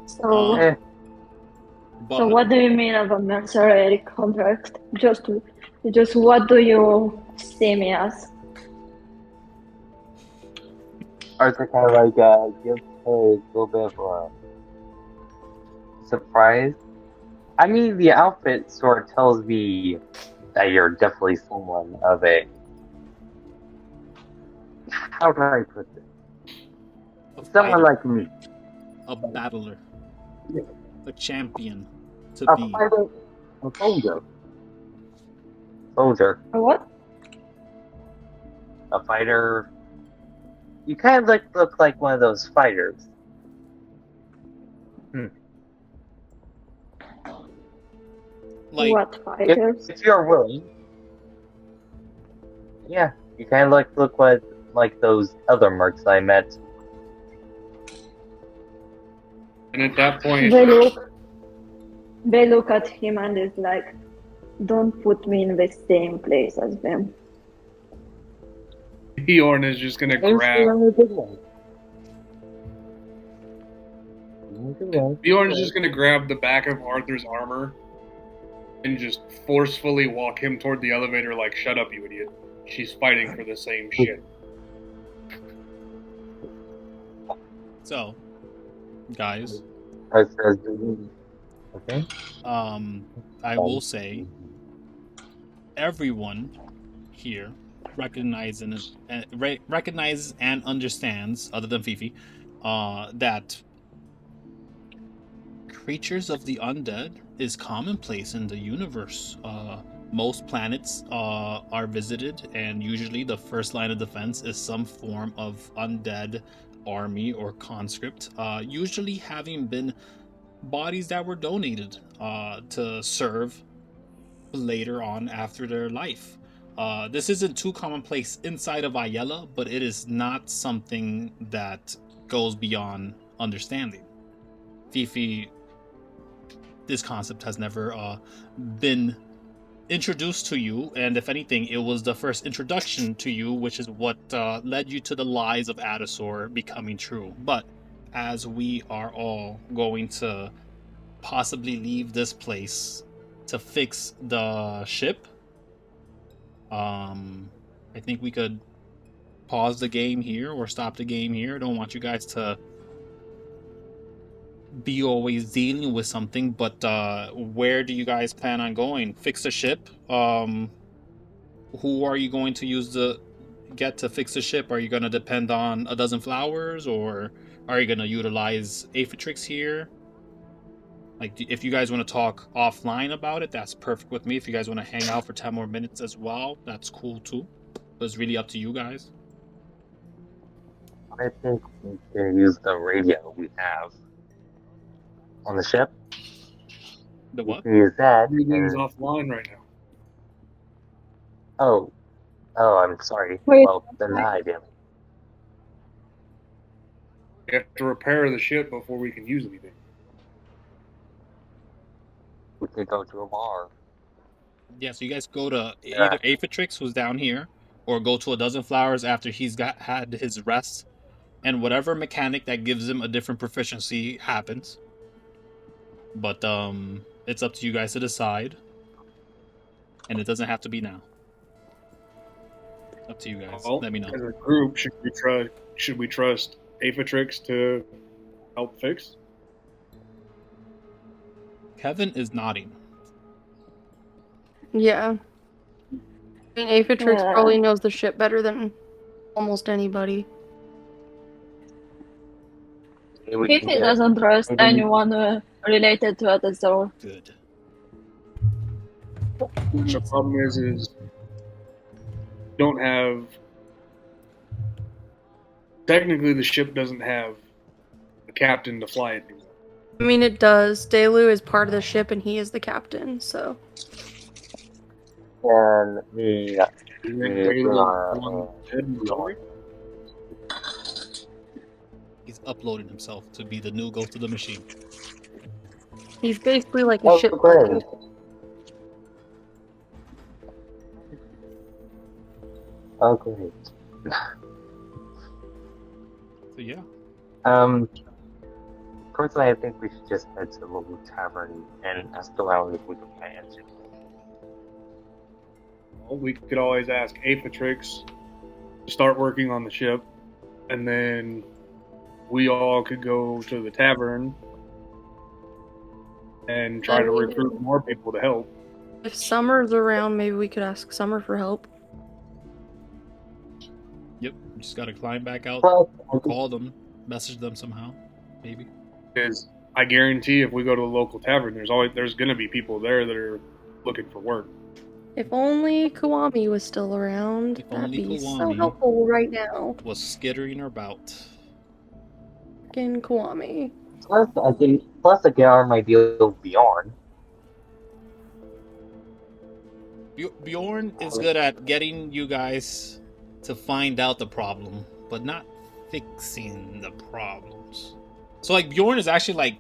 E: So,
D: Eh,
B: But
E: so what do you mean of a mercenary contract? Just what do you see me as?
D: or is it kind of like give a little bit of a surprise? I mean, the outfit sort of tells me that you're definitely someone of a. How do I put this?
B: a
D: Someone
B: fighter,
D: like me.
B: a battler, a champion to
D: A
B: be.
D: fighter, a soldier. Soldier.
E: A what?
D: A fighter. You kind of look like one of those fighters.
B: Like,
E: What fighters?
D: If you're willing. Yeah, you kind of look like those other mercs I met.
A: And at that point,
E: They look at him and is like, don't put me in the same place as them.
A: Bjorn is just gonna
D: Aim
A: grab.
D: in a good way. In a good way.
A: Bjorn is just gonna grab the back of Arthur's armor and just forcefully walk him toward the elevator like, shut up, you idiot. She's fighting for the same shit.
B: so, guys,
D: Okay.
B: I will say everyone here recognizes and understands, other than Fifi, that creatures of the undead is commonplace in the universe. Most planets are visited, and usually the first line of defense is some form of undead army or conscript, usually having been bodies that were donated to serve later on after their life. This isn't too commonplace inside of Ayala, but it is not something that goes beyond understanding. Fifi, this concept has never been introduced to you, and if anything, it was the first introduction to you, which is what led you to the lies of Adasor becoming true. But as we are all going to possibly leave this place to fix the ship, I think we could pause the game here or stop the game here. I don't want you guys to be always dealing with something, but where do you guys plan on going? Fix the ship? Who are you going to use to get to fix the ship? Are you going to depend on a dozen flowers, or are you going to utilize Aphetrix here? Like, if you guys want to talk offline about it, that's perfect with me. If you guys want to hang out for 10 more minutes as well, that's cool too. But it's really up to you guys.
D: I think we can use the radio we have on the ship.
B: The what?
D: We can use that.
A: Everything's
D: And,
A: offline right now.
D: oh, I'm sorry.
E: Wait.
D: Well, then that idea.
A: We have to repair the ship before we can use anything.
D: We could go to a bar.
B: Yeah, so you guys go to either Aphetrix, who's down here, or go to a dozen flowers after he's had his rest, and whatever mechanic that gives him a different proficiency happens. But it's up to you guys to decide, and it doesn't have to be now. Up to you guys.
A: Well,
B: Let me know.
A: as a group, should we trust Aphetrix to help fix?
B: Kevin is nodding.
C: Yeah. I mean, Aphetrix
E: Yeah.
C: probably knows the ship better than almost anybody.
E: Fifi doesn't trust anyone related to it, so
B: Good.
A: The problem is don't have. Technically, the ship doesn't have a captain to fly it anymore.
C: I mean, it does. Delu is part of the ship and he is the captain, so.
D: And me,
A: You think
D: me,
A: Taylor's one dead in the story?
B: He's uploading himself to be the new Ghost of the Machine.
C: He's basically like a
D: Oh,
C: ship
D: great.
C: pilot.
D: Oh, great.
B: So yeah.
D: personally, I think we should just head to the local tavern and ask around if we can find answers.
A: Well, we could always ask Aphatrix to start working on the ship, and then we all could go to the tavern and try to recruit more people to help.
C: If Summer's around, maybe we could ask Summer for help.
B: Yep, just gotta climb back out,
D: But
B: call them, message them somehow, maybe.
A: Because I guarantee if we go to the local tavern, there's going to be people there that are looking for work.
C: If only Kiwami was still around,
B: If
C: that'd
B: only
C: be so
B: Kiwami
C: helpful right now.
B: Was skittering about.
C: Freaking Kiwami.
D: plus the Bjorn might be with Bjorn.
B: Bjorn is good at getting you guys to find out the problem, but not fixing the problems. So like Bjorn is actually like,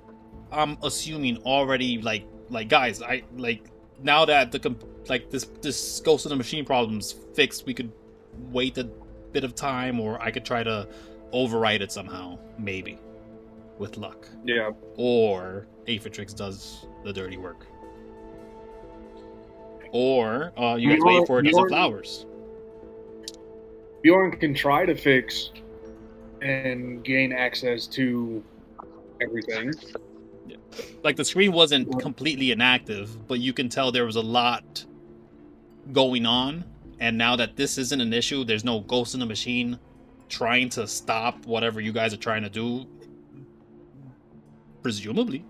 B: I'm assuming already like guys, I like now that this Ghost in the Machine problem's fixed, we could wait a bit of time, or I could try to override it somehow, maybe, with luck.
A: Yeah.
B: Or Aphatrix does the dirty work. Or you guys wait for it as flowers.
A: Bjorn can try to fix and gain access to everything.
B: Yeah. Like the screen wasn't completely inactive, but you can tell there was a lot going on. And now that this isn't an issue, there's no Ghost in the Machine trying to stop whatever you guys are trying to do. Presumably,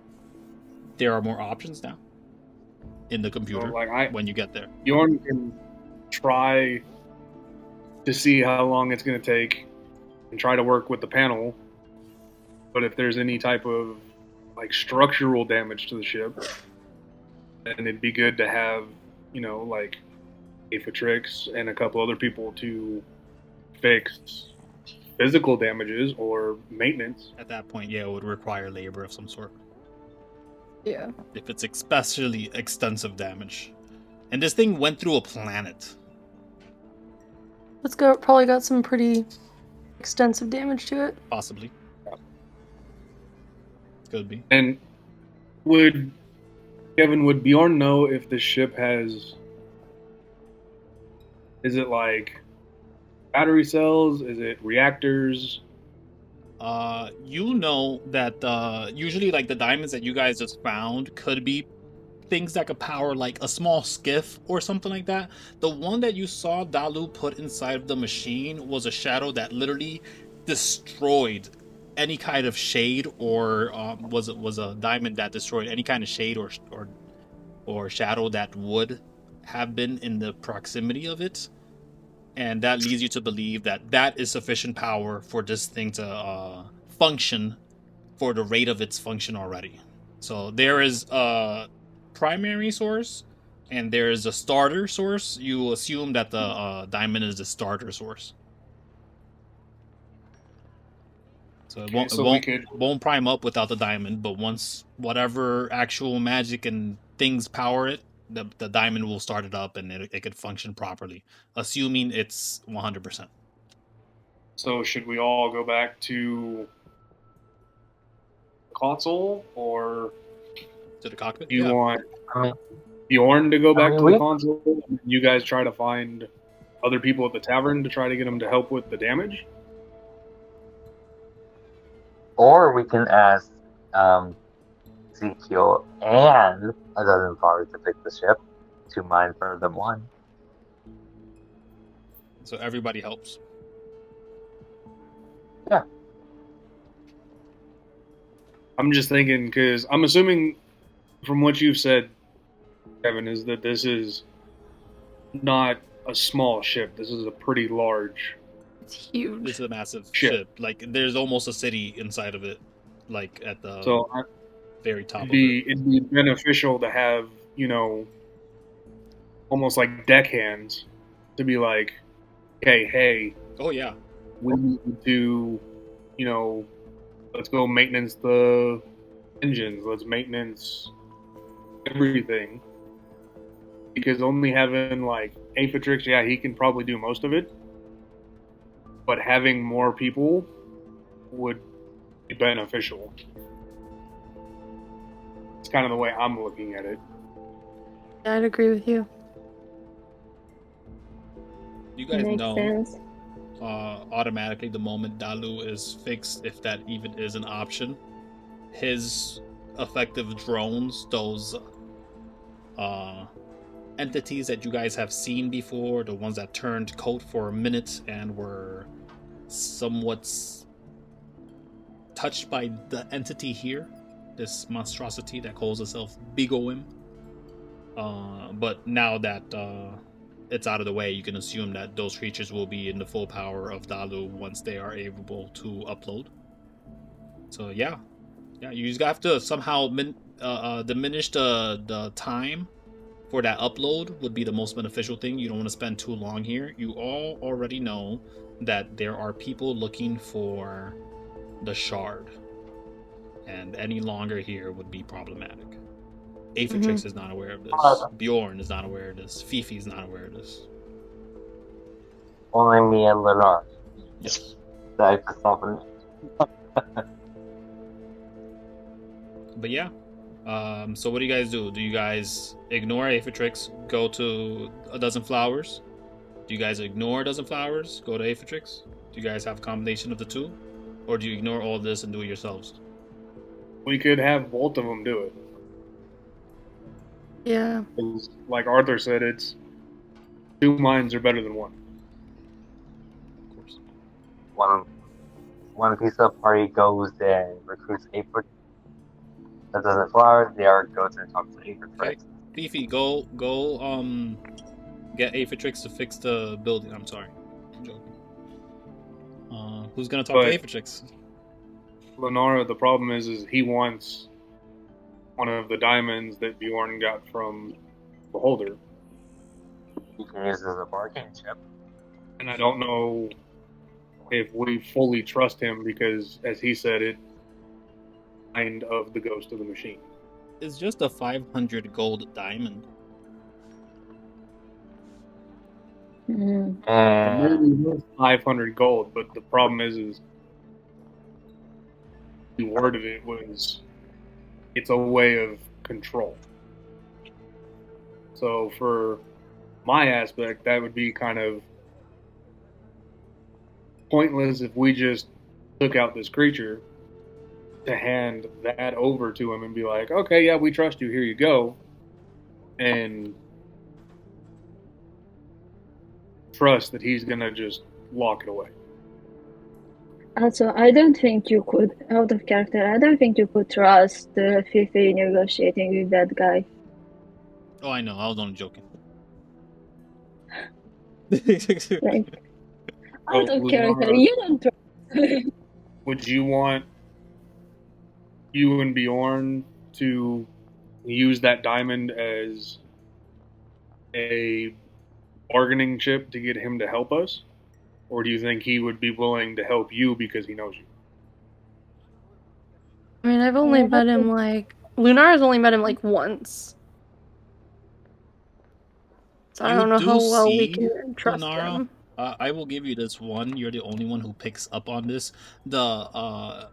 B: there are more options now in the computer when you get there.
A: Bjorn can try to see how long it's going to take and try to work with the panel. But if there's any type of like structural damage to the ship, then it'd be good to have, like Aphatrix and a couple other people to fix physical damages or maintenance.
B: At that point, yeah, it would require labor of some sort.
C: Yeah.
B: If it's especially extensive damage. And this thing went through a planet.
C: Let's go. Probably got some pretty extensive damage to it.
B: Possibly. Could be.
A: And would Bjorn know if the ship has... Is it like battery cells? Is it reactors?
B: You know that usually like the diamonds that you guys just found could be things that could power like a small skiff or something like that. The one that you saw Dalu put inside of the machine was a shadow that literally destroyed any kind of shade, or was a diamond that destroyed any kind of shade or shadow that would have been in the proximity of it. And that leads you to believe that that is sufficient power for this thing to function for the rate of its function already. So there is a primary source and there is a starter source. You assume that the diamond is the starter source. So it won't prime up without the diamond, but once whatever actual magic and things power it, the diamond will start it up and it could function properly, assuming it's 100%.
A: So should we all go back to the console, or
B: to the cockpit?
A: Do you want Bjorn to go back to the console, and you guys try to find other people at the tavern to try to get them to help with the damage?
D: Or we can ask Ezekiel and a dozen followers to fix the ship to mine for them one.
B: So everybody helps.
D: Yeah.
A: I'm just thinking, because I'm assuming from what you've said, Kevin, is that this is not a small ship. This is a pretty large.
C: It's huge.
B: This is a massive ship. Like, there's almost a city inside of it, like at the very top of it.
A: It'd be beneficial to have, almost like deckhands to be like, hey.
B: Oh, yeah.
A: We need to, let's go maintenance the engines. Let's maintenance everything. Because only having, like, Aphatrix, yeah, he can probably do most of it. But having more people would be beneficial. It's kind of the way I'm looking at it.
C: I'd agree with you.
B: You guys
E: Makes
B: know
E: sense.
B: automatically the moment Dalu is fixed, if that even is an option, his effective drones, those entities that you guys have seen before, the ones that turned coat for a minute and were somewhat touched by the entity here, this monstrosity that calls itself Bigoim. But now that it's out of the way, you can assume that those creatures will be in the full power of Dalu once they are able to upload. So yeah, you just have to somehow diminish the time for that upload would be the most beneficial thing. You don't want to spend too long here. You all already know that there are people looking for the shard, and any longer here would be problematic. Aethetrix is not aware of this. Bjorn is not aware of this. Fifi is not aware of this.
D: Only me and Lunara.
B: Yes.
D: That's something.
B: But yeah. So what do you guys do? Do you guys ignore Aethetrix, go to a dozen flowers? Do you guys ignore a dozen flowers, go to Aethetrix? Do you guys have a combination of the two? Or do you ignore all this and do it yourselves?
A: We could have both of them do it.
C: Yeah.
A: Like Arthur said, it's 2 minds are better than 1.
B: Of course.
D: One piece of the party goes and recruits April. That doesn't flowers. The other goes and talks to April.
B: Okay. Fifi, go get Aethetrix to fix the building. I'm sorry. I'm joking. Who's gonna talk to Aethetrix?
A: Lunara, the problem is he wants one of the diamonds that Bjorn got from Beholder.
D: He can use it as a bargaining chip.
A: And I don't know if we fully trust him because, as he said, it kind of the ghost of the machine.
B: It's just a 500 gold diamond.
D: And
A: 500 gold, but the problem is the word of it was it's a way of control. So for my aspect, that would be kind of pointless if we just took out this creature to hand that over to him and be like, okay, yeah, we trust you, here you go. And trust that he's going to just lock it away.
E: Also, I don't think you could, out of character, I don't think you could trust Fifi negotiating with that guy.
B: Oh, I know. I was only joking.
E: Like, out of character, you don't trust.
A: Would you want you and Bjorn to use that diamond as a bargaining chip to get him to help us? Or do you think he would be willing to help you because he knows you?
C: I mean, I've only met him Lunara's only met him once. So I don't know how well we can trust
B: Lunara,
C: him.
B: I will give you this one. You're the only one who picks up on this. The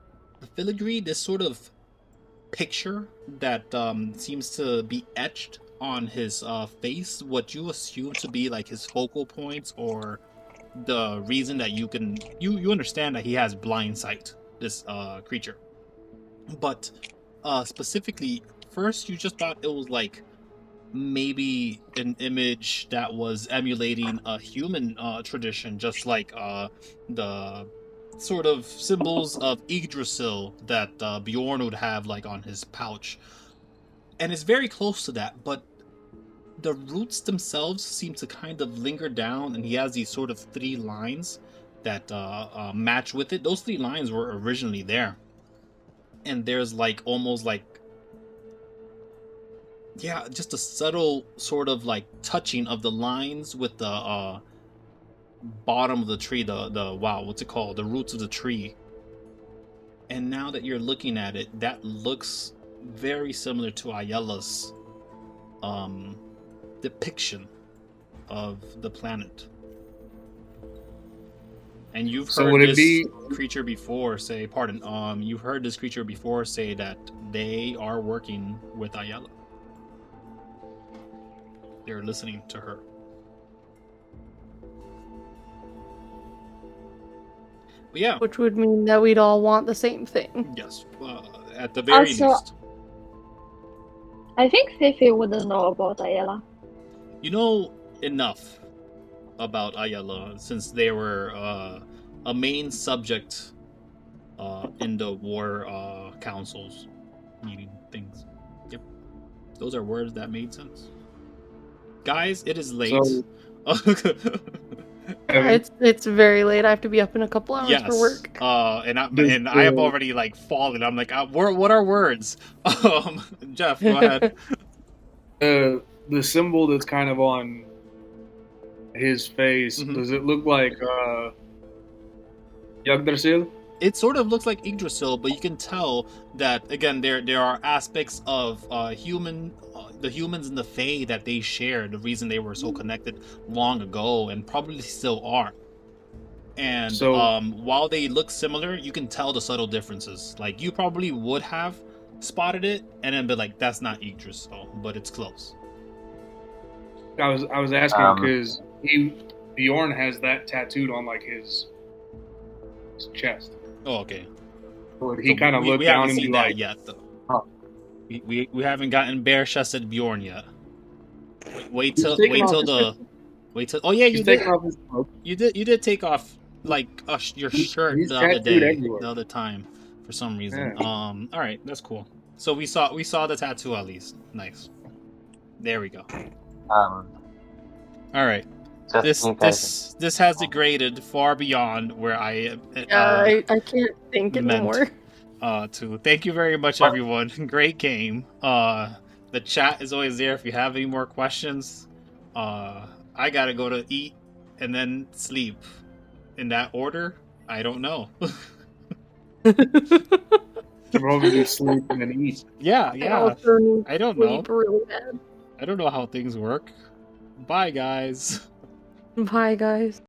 B: filigree, this sort of picture that seems to be etched on his face, what you assume to be like his focal points or the reason that you understand that he has blind sight, this creature. But specifically, first you just thought it was like maybe an image that was emulating a human tradition, just like the sort of symbols of Yggdrasil that Bjorn would have like on his pouch. And it's very close to that, but the roots themselves seem to kind of linger down, and he has these sort of 3 lines that match with it. Those 3 lines were originally there. And there's like almost like, yeah, just a subtle sort of like touching of the lines with the bottom of the tree, the what's it called? The roots of the tree. And now that you're looking at it, that looks very similar to Ayala's depiction of the planet. And you've
A: So
B: heard
A: would it
B: this
A: be-
B: creature before say, you've heard this creature before say that they are working with Ayala. They're listening to her. But yeah,
C: Which would mean that we'd all want the same thing.
B: yes, at the very
E: Also-
B: least.
E: I think Fifi wouldn't know about Ayala.
B: You know enough about Ayala since they were a main subject in the war councils meeting things. Yep, those are words that made sense. Guys, it is late.
A: So-
C: It's very late. I have to be up in a couple hours
B: yes,
C: for work.
B: and I have already like fallen. I'm like, what are words? Jeff, go ahead.
A: The symbol that's kind of on his face,
B: Mhm.
A: does it look like Yggdrasil?
B: It sort of looks like Yggdrasil, but you can tell that again there are aspects of the humans and the Fae that they share. The reason they were so connected long ago, and probably still are. And
A: So-
B: while they look similar, you can tell the subtle differences. Like you probably would have spotted it and then be like, "That's not Yggdrasil," but it's close.
A: I was asking because Bjorn has that tattooed on like his chest.
B: Oh, okay.
A: Would he
B: So
A: kind of look
B: we
A: down
B: haven't
A: and be
B: seen that
A: like,
B: yet, though.
A: Huh.
B: We haven't gotten bare-chested Bjorn yet. Wait
A: He's
B: till
A: taking off his
B: Oh yeah,
A: he's
B: you did.
A: taking off his cloak?
B: You did take off like your shirt
A: He's
B: the other
A: tattooed
B: day,
A: everywhere.
B: the other time, for some reason.
A: Yeah.
B: All right, that's cool. So we saw the tattoo at least. Nice. There we go. All right. This has degraded far beyond where I
C: I can't think
B: meant.
C: anymore.
B: To thank you very much, everyone. Great game. The chat is always there if you have any more questions. I gotta go to eat and then sleep. In that order? I don't know.
A: Probably sleep and then eat.
B: Yeah.
C: I also need
B: I don't
C: to
B: know.
C: sleep really bad.
B: I don't know how things work. Bye, guys.
C: Bye, guys.